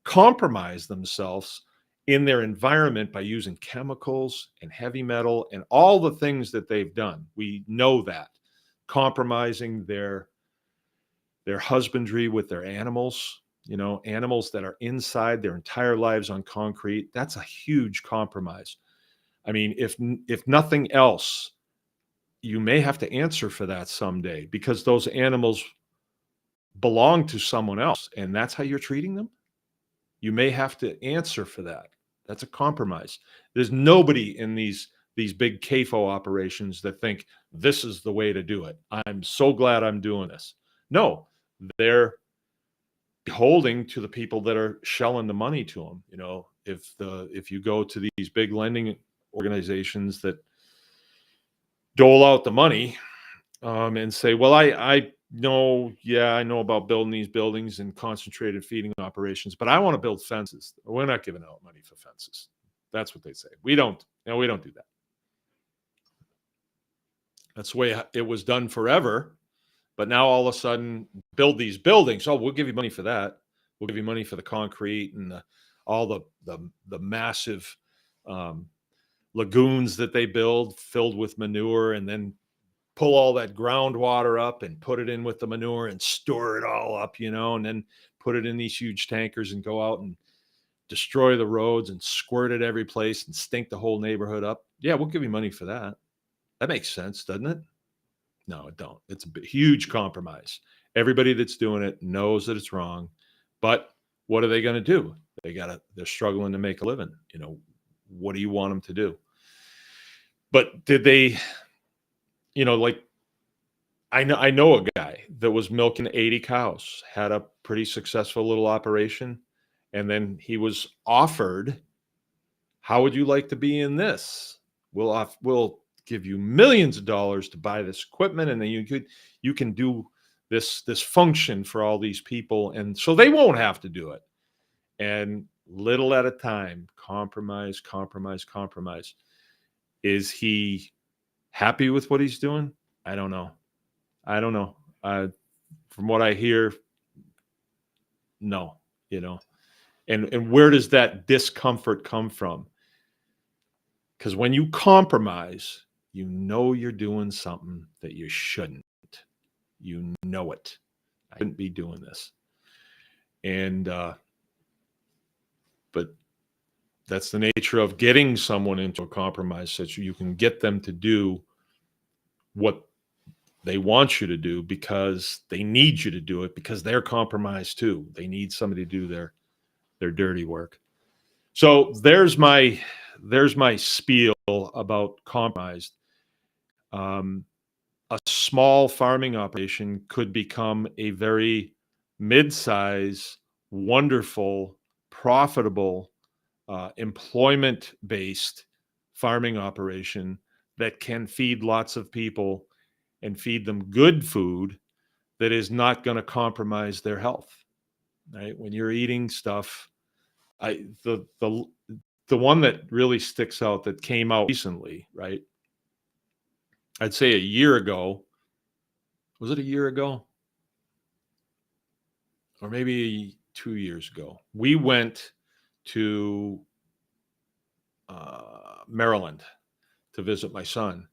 compromised themselves in their environment by using chemicals and heavy metal and all the things that they've done. We know that. Compromising their husbandry with their animals, you know, animals that are inside their entire lives on concrete. That's a huge compromise. I mean, if nothing else, you may have to answer for that someday because those animals belong to someone else and that's how you're treating them. You may have to answer for that. That's a compromise. There's nobody in these big CAFO operations that think this is the way to do it. I'm so glad I'm doing this. No, they're holding to the people that are shelling the money to them. You know, if you go to these big lending organizations that dole out the money, and say, well, I know, yeah, I know about building these buildings and concentrated feeding operations, but I want to build fences. We're not giving out money for fences. That's what they say. We don't do that. That's the way it was done forever. But now all of a sudden, build these buildings. Oh, we'll give you money for that. We'll give you money for the concrete and all the massive lagoons that they build filled with manure, and then pull all that groundwater up and put it in with the manure and store it all up, you know, and then put it in these huge tankers and go out and destroy the roads and squirt it every place and stink the whole neighborhood up. Yeah, we'll give you money for that. That makes sense, doesn't it? No, it don't. It's a huge compromise. Everybody that's doing it knows that it's wrong, but what are they going to do? They're struggling to make a living. You know, what do you want them to do? But did they, you know, like, I know a guy that was milking 80 cows, had a pretty successful little operation, and then he was offered, "How would you like to be in this? We'll give you millions of dollars to buy this equipment, and then you can do this function for all these people, and so they won't have to do it." And little at a time, compromise, compromise, compromise. Is he happy with what he's doing? I don't know. From what I hear, no, you know. And where does that discomfort come from? Because when you compromise, you know you're doing something that you shouldn't. You know it. I shouldn't be doing this. And but That's the nature of getting someone into a compromise situation. You can get them to do what they want you to do because they need you to do it, because they're compromised too. They need somebody to do their dirty work. So there's my spiel about compromise. A small farming operation could become a very mid-size, wonderful, profitable, employment-based farming operation that can feed lots of people and feed them good food that is not going to compromise their health. Right? When you're eating stuff, the one that really sticks out that came out recently, right? I'd say a year ago. Was it a year ago? Or maybe 2 years ago. We went to Maryland to visit my son,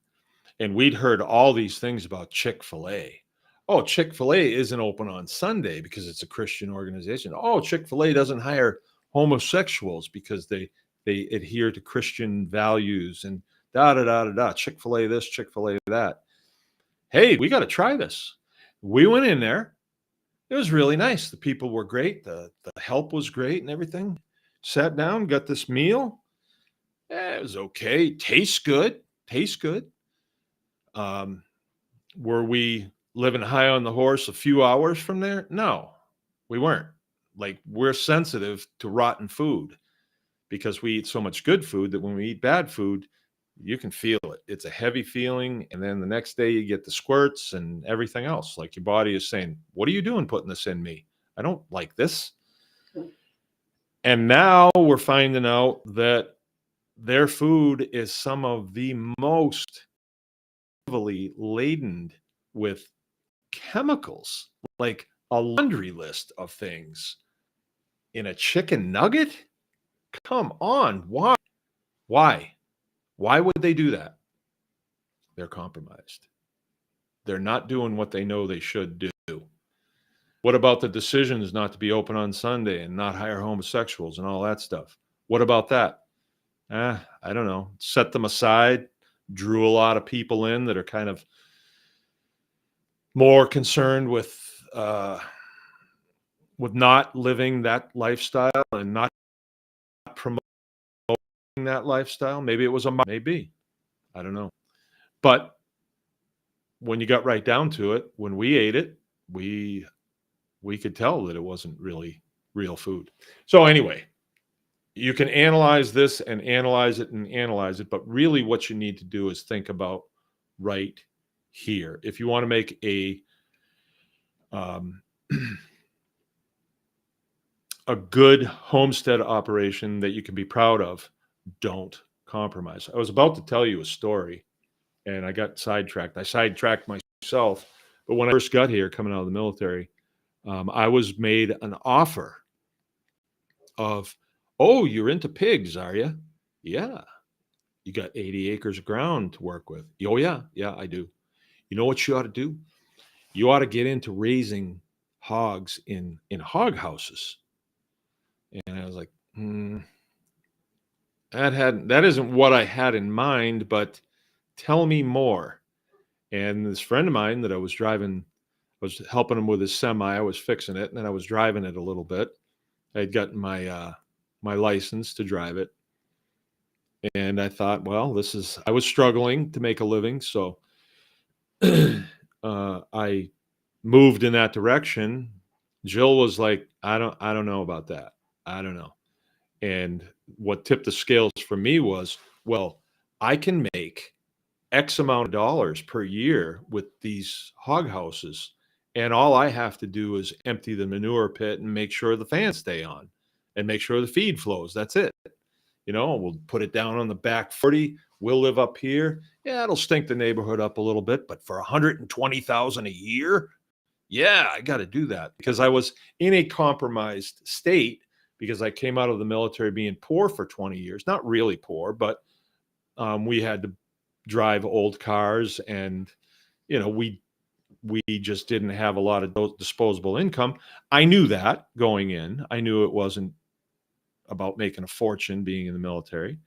and we'd heard all these things about Chick-fil-A. Oh, Chick-fil-A isn't open on Sunday because it's a Christian organization. Oh, Chick-fil-A doesn't hire homosexuals because they adhere to Christian values, and da da da da da. Chick-fil-A this, Chick-fil-A that. Hey, we got to try this. We went in there. It was really nice. The people were great. The help was great and everything. Sat down, got this meal. It was okay. Tastes good. Tastes good. Were we living high on the horse a few hours from there? No, we weren't. Like, we're sensitive to rotten food because we eat so much good food that when we eat bad food, you can feel it. It's a heavy feeling. And then the next day you get the squirts and everything else. Like, your body is saying, what are you doing putting this in me? I don't like this. And now we're finding out that their food is some of the most heavily laden with chemicals, like a laundry list of things in a chicken nugget. Come on. Why? Why would they do that? They're compromised. They're not doing what they know they should do. What about the decisions not to be open on Sunday and not hire homosexuals and all that stuff? What about that? I don't know. Set them aside, drew a lot of people in that are kind of more concerned with not living that lifestyle and not promoting that lifestyle. Maybe it was maybe. I don't know. But when you got right down to it, when we ate it, we could tell that it wasn't really real food. So anyway, you can analyze this and analyze it and analyze it, but really what you need to do is think about right here. If you want to make a a good homestead operation that you can be proud of, don't compromise. I was about to tell you a story and I got sidetracked. I sidetracked myself. But when I first got here, coming out of the military, I was made an offer of, oh, you're into pigs, are you? Yeah. You got 80 acres of ground to work with. Oh, yeah. Yeah, I do. You know what you ought to do? You ought to get into raising hogs in hog houses. And I was like, that isn't what I had in mind, but tell me more. And this friend of mine that I was driving, I was helping him with his semi. I was fixing it, and then I was driving it a little bit. I had gotten my my license to drive it. And I thought, well, I was struggling to make a living. So I moved in that direction. Jill was like, I don't know about that. I don't know. And what tipped the scales for me was, well, I can make X amount of dollars per year with these hog houses. And all I have to do is empty the manure pit and make sure the fans stay on and make sure the feed flows. That's it. You know, we'll put it down on the back 40. We'll live up here. Yeah, it'll stink the neighborhood up a little bit, but for 120,000 a year, yeah, I got to do that because I was in a compromised state because I came out of the military being poor for 20 years. Not really poor, but we had to drive old cars and, you know, we just didn't have a lot of disposable income. I knew that going in. I knew it wasn't about making a fortune being in the military.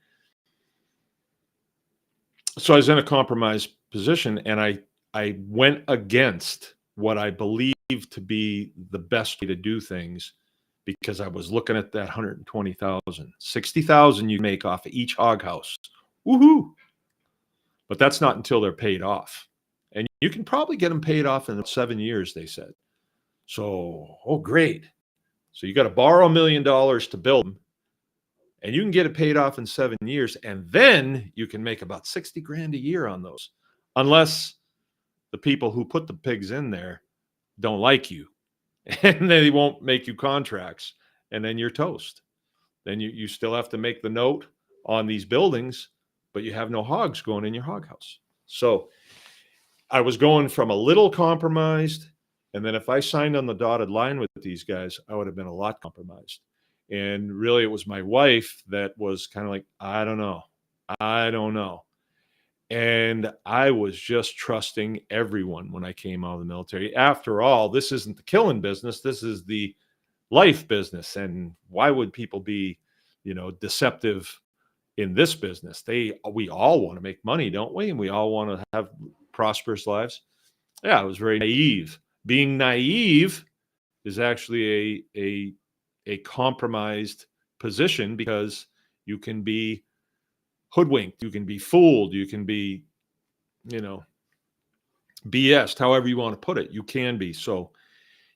So I was in a compromised position, and I went against what I believed to be the best way to do things, because I was looking at that 120,000, 60,000 you make off of each hog house. Woohoo! But that's not until they're paid off. And you can probably get them paid off in 7 years, they said. So, oh, great. So you got to borrow $1 million to build them, and you can get it paid off in 7 years. And then you can make about 60 grand a year on those, unless the people who put the pigs in there don't like you and they won't make you contracts. And then you're toast. Then you still have to make the note on these buildings, but you have no hogs going in your hog house. So I was going from a little compromised, and then if I signed on the dotted line with these guys, I would have been a lot compromised. And really, it was my wife that was kind of like, I don't know. And I was just trusting everyone when I came out of the military. After all, this isn't the killing business. This is the life business. And why would people be, deceptive in this business? We all want to make money, don't we? And we all want to have prosperous lives. Yeah, I was very naive. Being naive is actually a compromised position, because you can be hoodwinked, you can be fooled, you can be, BS'd, however you want to put it. You can be. So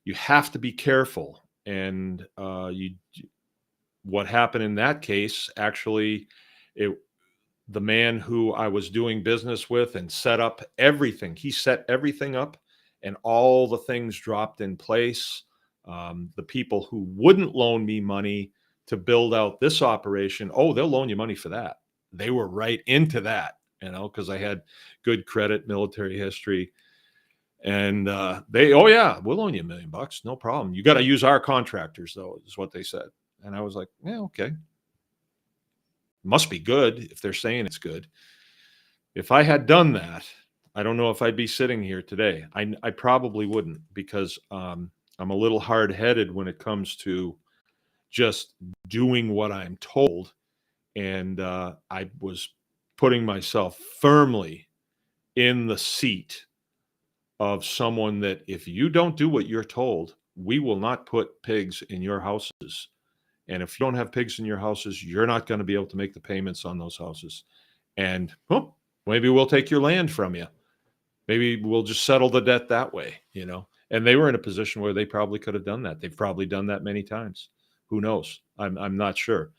you have to be careful. And what happened in that case, actually, the man who I was doing business with and set up everything, he set everything up, and all the things dropped in place. The people who wouldn't loan me money to build out this operation, oh, they'll loan you money for that. They were right into that, because I had good credit, military history. And oh yeah, we'll loan you $1 million, no problem. You got to use our contractors, though, is what they said. And I was like, yeah, okay. Must be good if they're saying it's good. If I had done that, I don't know if I'd be sitting here today. I probably wouldn't, because I'm a little hard-headed when it comes to just doing what I'm told. And I was putting myself firmly in the seat of someone that, if you don't do what you're told, we will not put pigs in your houses. And if you don't have pigs in your houses, you're not going to be able to make the payments on those houses. And maybe we'll take your land from you. Maybe we'll just settle the debt that way, And they were in a position where they probably could have done that. They've probably done that many times. Who knows? I'm not sure.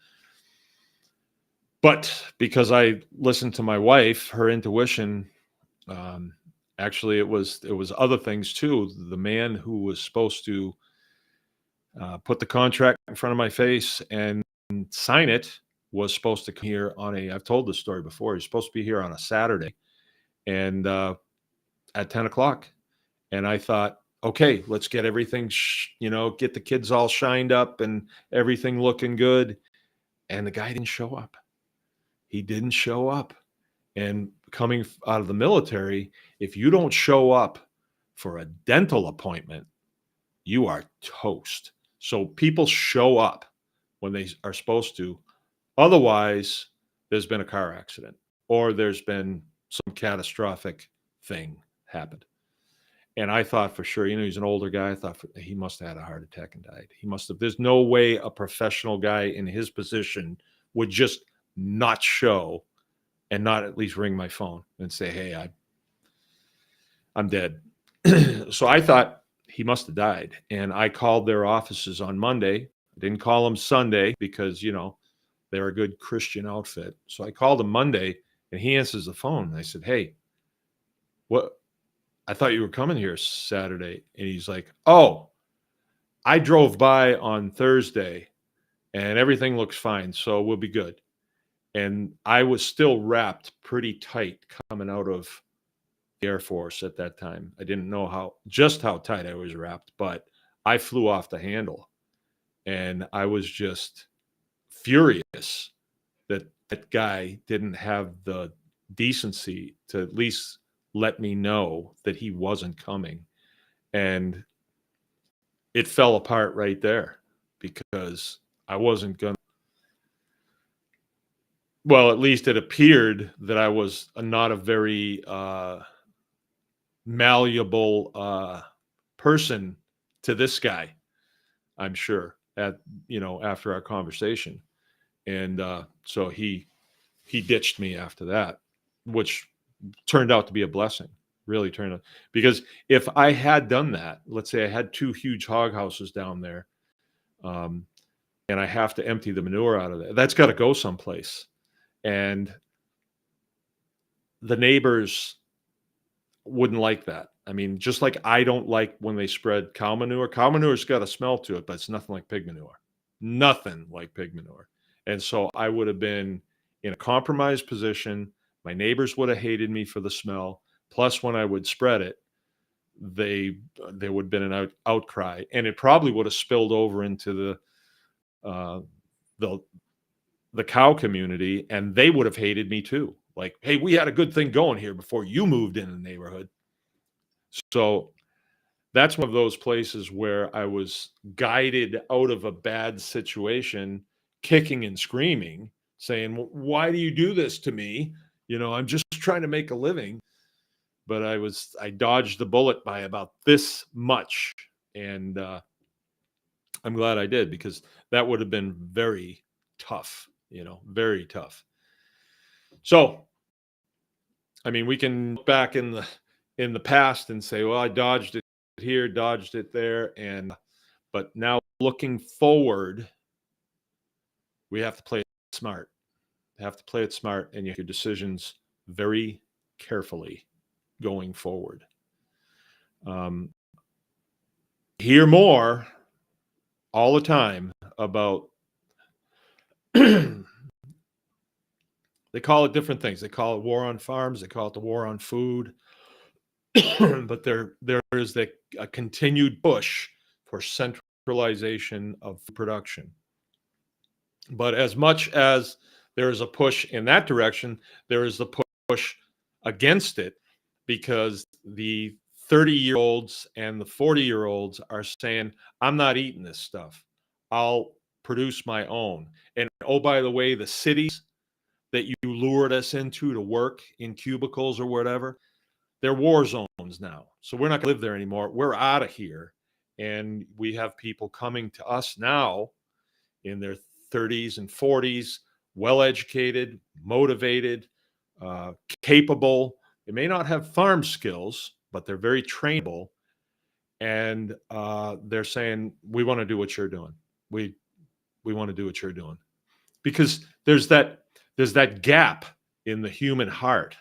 But because I listened to my wife, her intuition, actually, it was other things too. The man who was supposed to put the contract in front of my face and sign it was supposed to come here I've told this story before. He's supposed to be here on a Saturday, and at 10 o'clock. And I thought, okay, let's get everything, get the kids all shined up and everything looking good. And the guy didn't show up. He didn't show up. And coming out of the military, if you don't show up for a dental appointment, you are toast. So people show up when they are supposed to. Otherwise, there's been a car accident, or there's been some catastrophic thing happened. And I thought for sure, he's an older guy. I thought he must have had a heart attack and died. There's no way a professional guy in his position would just not show and not at least ring my phone and say, hey, I'm dead. So I thought he must have died. And I called their offices on Monday. I didn't call them Sunday because, they're a good Christian outfit. So I called him Monday, and he answers the phone. And I said, hey, what? I thought you were coming here Saturday. And he's like, oh, I drove by on Thursday and everything looks fine. So we'll be good. And I was still wrapped pretty tight coming out of the Air Force at that time. I didn't know just how tight I was wrapped, but I flew off the handle. And I was just furious that that guy didn't have the decency to at least let me know that he wasn't coming. And it fell apart right there, because I wasn't going to. Well, at least it appeared that I was not a very malleable person to this guy. I'm sure after our conversation, and so he ditched me after that, which turned out to be a blessing. Really turned out, because if I had done that, let's say I had two huge hog houses down there, um, and I have to empty the manure out of there, that's got to go someplace. And the neighbors wouldn't like that. I mean, just like I don't like when they spread cow manure. Cow manure's got a smell to it, but it's nothing like pig manure. Nothing like pig manure. And so I would have been in a compromised position. My neighbors would have hated me for the smell. Plus, when I would spread it, they there would have been an outcry, and it probably would have spilled over into uh, the the cow community, and they would have hated me too. Like, hey, we had a good thing going here before you moved in the neighborhood. So that's one of those places where I was guided out of a bad situation, kicking and screaming, saying, "Well, why do you do this to me? I'm just trying to make a living." But I dodged the bullet by about this much. And I'm glad I did, because that would have been very tough, very tough. So, I mean, we can look back in the past and say, well, I dodged it here, dodged it there, but now looking forward, we have to play it smart. Have to play it smart, and you have your decisions very carefully going forward. Hear more all the time about they call it different things. They call it war on farms, they call it the war on food. But there is a continued push for centralization of production. But as much as there is a push in that direction, there is the push against it, because the 30-year-olds and the 40-year-olds are saying, I'm not eating this stuff. I'll produce my own. And oh, by the way, the cities that you lured us into to work in cubicles or whatever, they're war zones now. So we're not going to live there anymore. We're out of here. And we have people coming to us now in their 30s and 40s, well educated, motivated, capable. They may not have farm skills, but they're very trainable. And they're saying, we want to do what you're doing. We want to do what you're doing. Because there's that gap in the human heart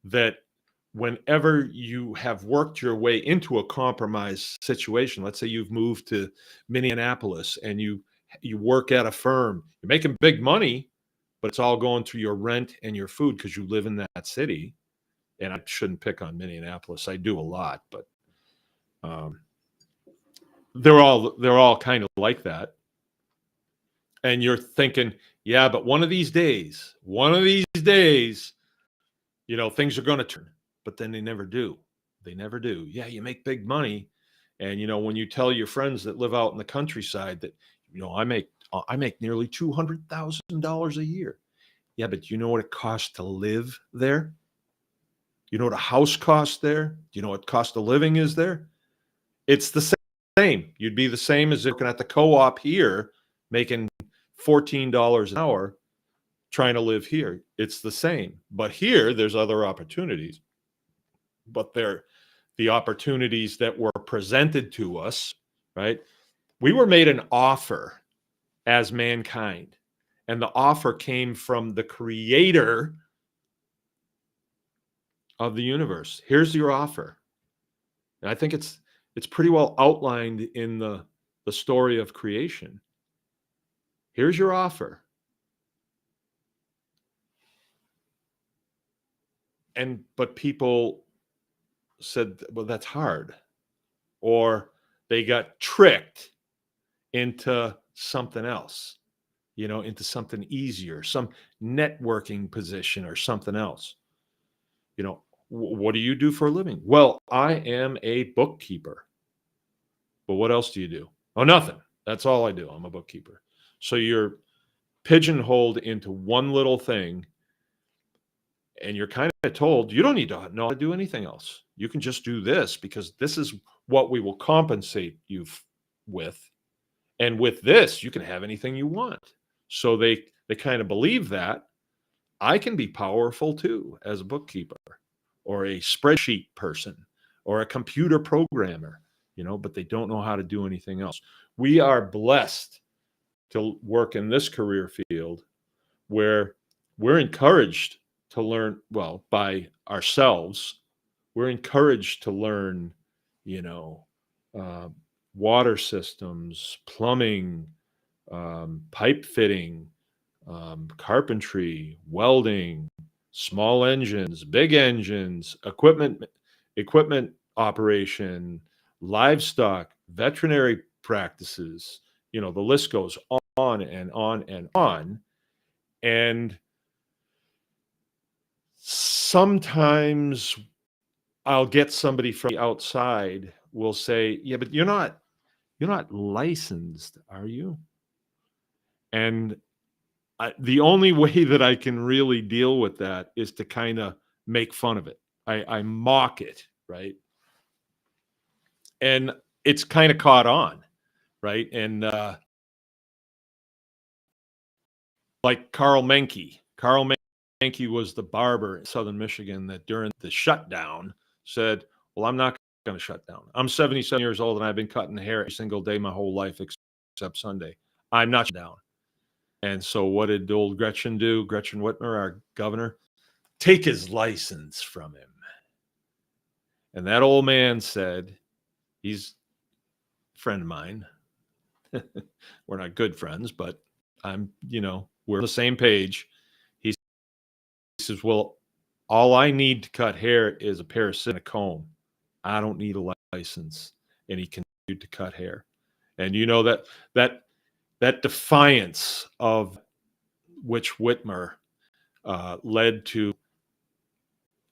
that whenever you have worked your way into a compromised situation, let's say you've moved to Minneapolis and you work at a firm, you're making big money, but it's all going through your rent and your food because you live in that city. And I shouldn't pick on Minneapolis. I do a lot, but they're all kind of like that. And you're thinking, yeah, but one of these days, things are going to turn. But then they never do. They never do. Yeah, you make big money. And, when you tell your friends that live out in the countryside that, I make nearly $200,000 a year. Yeah, but you know what it costs to live there? You know what a house costs there? Do you know what cost of living is there? It's the same. You'd be the same as looking at the co-op here, making $14 an hour, trying to live here. It's the same. But here, there's other opportunities. But they're the opportunities that were presented to us, right? We were made an offer as mankind, and the offer came from the creator of the universe. Here's your offer. And I think it's pretty well outlined in the story of creation. Here's your offer. But people said, well, that's hard. Or they got tricked into something else, into something easier, some networking position or something else. What do you do for a living? Well, I am a bookkeeper. But what else do you do? Oh, nothing. That's all I do. I'm a bookkeeper. So you're pigeonholed into one little thing, and you're kind of told you don't need to know how to do anything else. You can just do this because this is what we will compensate you with. And with this, you can have anything you want. So they kind of believe that I can be powerful too as a bookkeeper or a spreadsheet person or a computer programmer, but they don't know how to do anything else. We are blessed to work in this career field where we're encouraged to learn, well, by ourselves. We're encouraged to learn, you know, uh, water systems, plumbing, pipe fitting, carpentry, welding, small engines, big engines, equipment operation, livestock, veterinary practices. The list goes on and on and on. And sometimes I'll get somebody from the outside will say, "Yeah, but you're not licensed, are you?" And the only way that I can really deal with that is to kind of make fun of it. I mock it, right? And it's kind of caught on, right? And like Carl Menke. Carl Menke was the barber in Southern Michigan that during the shutdown said, "Well, I'm not going to shut down. I'm 77 years old and I've been cutting hair every single day my whole life except Sunday. I'm not shutting down." And so what did old Gretchen do? Gretchen Whitmer, our governor, take his license from him. And that old man said, he's a friend of mine. We're not good friends, but we're on the same page. He says, "Well, all I need to cut hair is a pair of scissors and a comb. I don't need a license." And he continued to cut hair. And that defiance of which Whitmer led to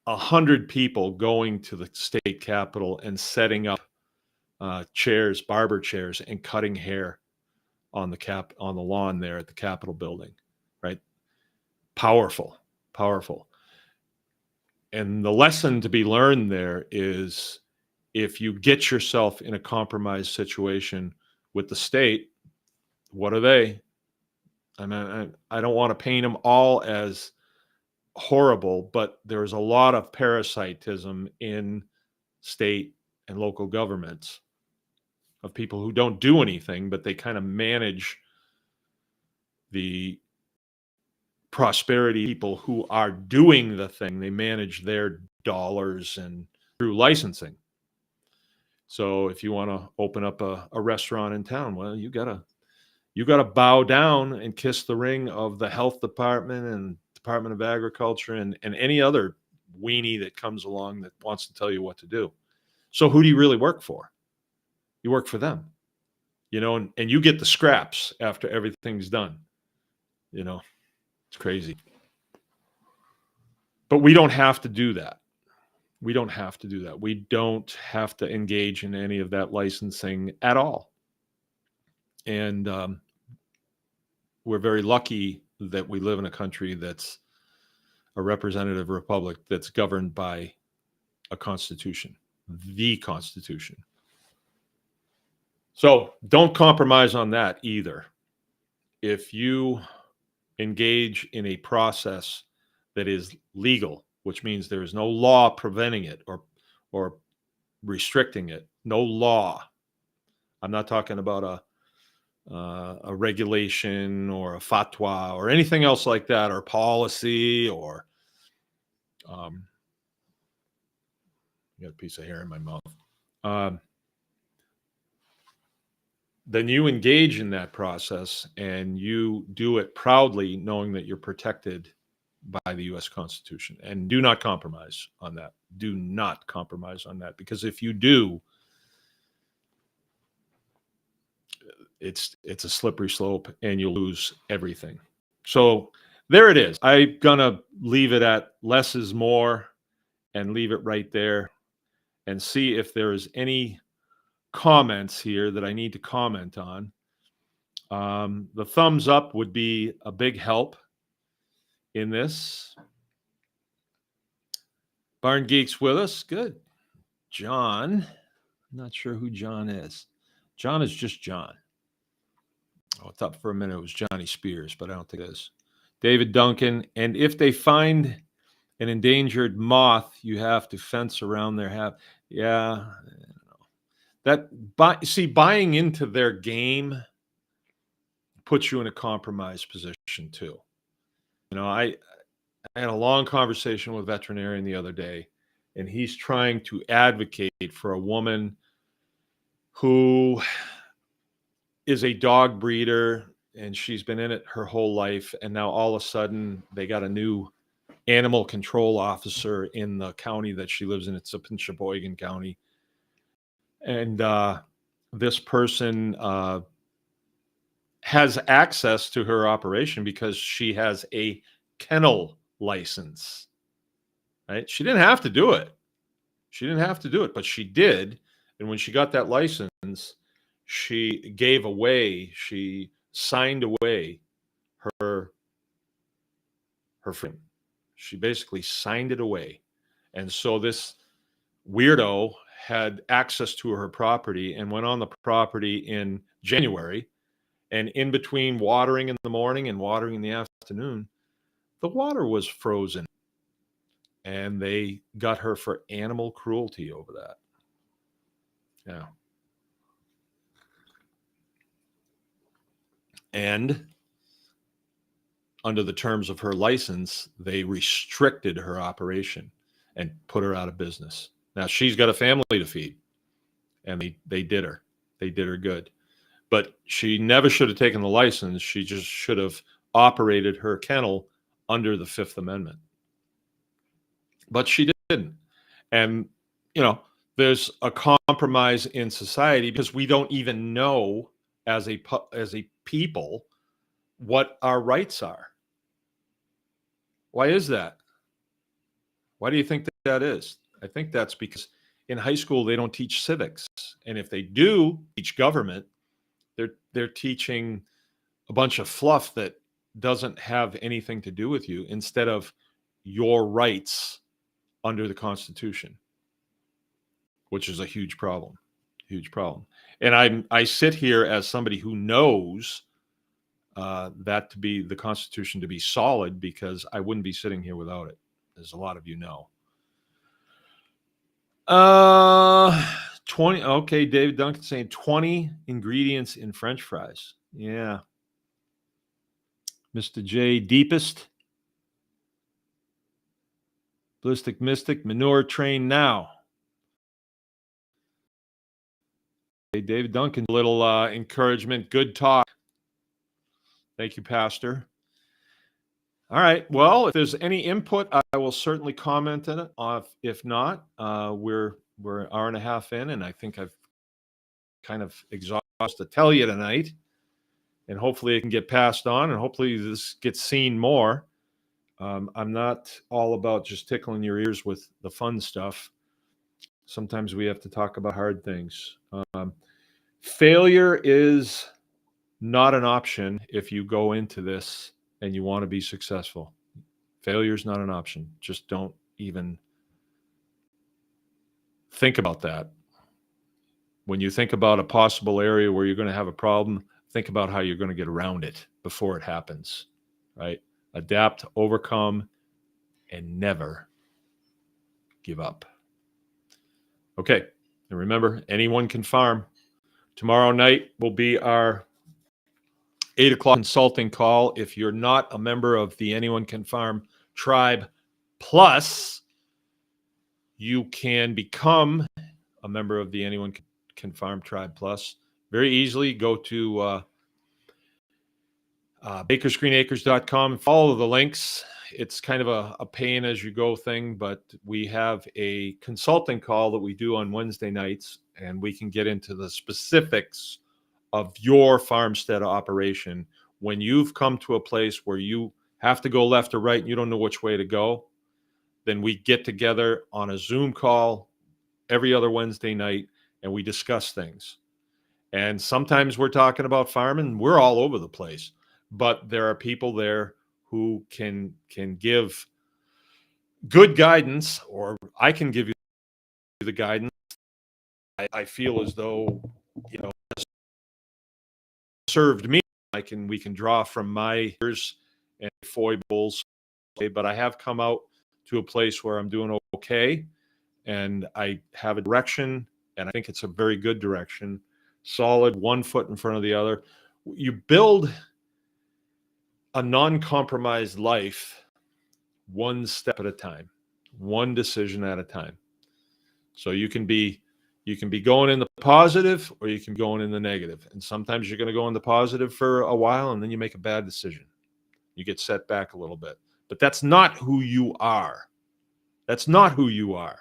100 people going to the state capitol and setting up chairs, barber chairs, and cutting hair on the lawn there at the Capitol building, right? Powerful. And the lesson to be learned there is if you get yourself in a compromised situation with the state, what are they? I mean, I don't want to paint them all as horrible, but there's a lot of parasitism in state and local governments of people who don't do anything, but they kind of manage the prosperity people who are doing the thing. They manage their dollars and through licensing. So if you want to open up a restaurant in town, well, you gotta bow down and kiss the ring of the health department and Department of Agriculture and any other weenie that comes along that wants to tell you what to do. So who do you really work for? You work for them, and you get the scraps after everything's done. It's crazy. But we don't have to do that. We don't have to do that. We don't have to engage in any of that licensing at all. And we're very lucky that we live in a country that's a representative republic that's governed by a constitution, the Constitution. So don't compromise on that either. If you engage in a process that is legal, which means there is no law preventing it or restricting it, no law. I'm not talking about a regulation or a fatwa or anything else like that, or policy, or got a piece of hair in my mouth. Then you engage in that process and you do it proudly, knowing that you're protected by the U.S. Constitution, and do not compromise on that. Do not compromise on that, because if you do, it's a slippery slope and you'll lose everything. So there it is. I'm gonna leave it at less is more and leave it right there and see if there is any comments here that I need to comment on. The thumbs up would be a big help in this. Barn Geeks with us. Good. John. I'm not sure who John is. John is just John. Oh, I thought for a minute it was Johnny Spears, but I don't think it is. David Duncan. And if they find an endangered moth, you have to fence around their have. Yeah. Buying into their game puts you in a compromised position too. I had a long conversation with a veterinarian the other day, and he's trying to advocate for a woman who is a dog breeder, and she's been in it her whole life. And now all of a sudden they got a new animal control officer in the county that she lives in. It's up in Sheboygan County. And this person has access to her operation because she has a kennel license, right? She didn't have to do it. But she did. And when she got that license, she signed away her freedom. She basically signed it away. And so this weirdo had access to her property and went on the property in January. And in between watering in the morning and watering in the afternoon, the water was frozen. And they got her for animal cruelty over that. Yeah. And under the terms of her license, they restricted her operation and put her out of business. Now she's got a family to feed, and they did her. They did her good. But she never should have taken the license. She just should have operated her kennel under the Fifth Amendment. But she didn't. And, there's a compromise in society because we don't even know as a people what our rights are. Why is that? Why do you think that is? I think that's because in high school they don't teach civics. And if they do teach government, they're teaching a bunch of fluff that doesn't have anything to do with you instead of your rights under the Constitution, which is a huge problem. And I sit here as somebody who knows that to be the Constitution to be solid, because I wouldn't be sitting here without it, as a lot of you know. 20. Okay, David Duncan saying 20 ingredients in French fries. Yeah. Mr. J, deepest. Ballistic Mystic, manure train now. Hey, David Duncan, a little encouragement. Good talk. Thank you, Pastor. All right. Well, if there's any input, I will certainly comment on it. If not, we're an hour and a half in, and I think I've kind of exhausted to tell you tonight. And hopefully it can get passed on, and hopefully this gets seen more. I'm not all about just tickling your ears with the fun stuff. Sometimes we have to talk about hard things. Failure is not an option if you go into this and you want to be successful. Failure is not an option. Just don't even think about that. When you think about a possible area where you're going to have a problem, think about how you're going to get around it before it happens, right? Adapt, overcome, and never give up. Okay. And remember, anyone can farm. Tomorrow night will be our 8 o'clock consulting call. If you're not a member of the Anyone Can Farm Tribe Plus, you can become a member of the Anyone Can Farm Tribe Plus very easily. Go to bakersgreenacres.com and follow the links. It's kind of a paying as you go thing, but we have a consulting call that we do on Wednesday nights, and we can get into the specifics of your farmstead operation. When you've come to a place where you have to go left or right and you don't know which way to go, then we get together on a Zoom call every other Wednesday night and we discuss things. And sometimes we're talking about farming. We're all over the place, but there are people there who can give good guidance, or I can give you the guidance. I feel as though, you know, served me. We can draw from my years and foibles, but I have come out to a place where I'm doing okay, and I have a direction, and I think it's a very good direction, solid, one foot in front of the other. You build a non-compromised life one step at a time, one decision at a time. So you can be going in the positive, or you can be going in the negative. And sometimes you're going to go in the positive for a while, and then you make a bad decision. You get set back a little bit. But that's not who you are. That's not who you are.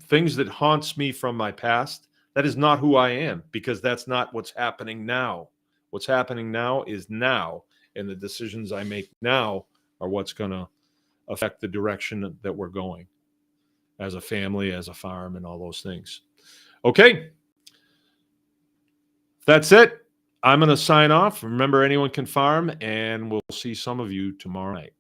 Things that haunts me from my past, that is not who I am, because that's not what's happening now. What's happening now is now, and the decisions I make now are what's going to affect the direction that we're going as a family, as a farm, and all those things. Okay. That's it. I'm going to sign off. Remember, anyone can farm, and we'll see some of you tomorrow night.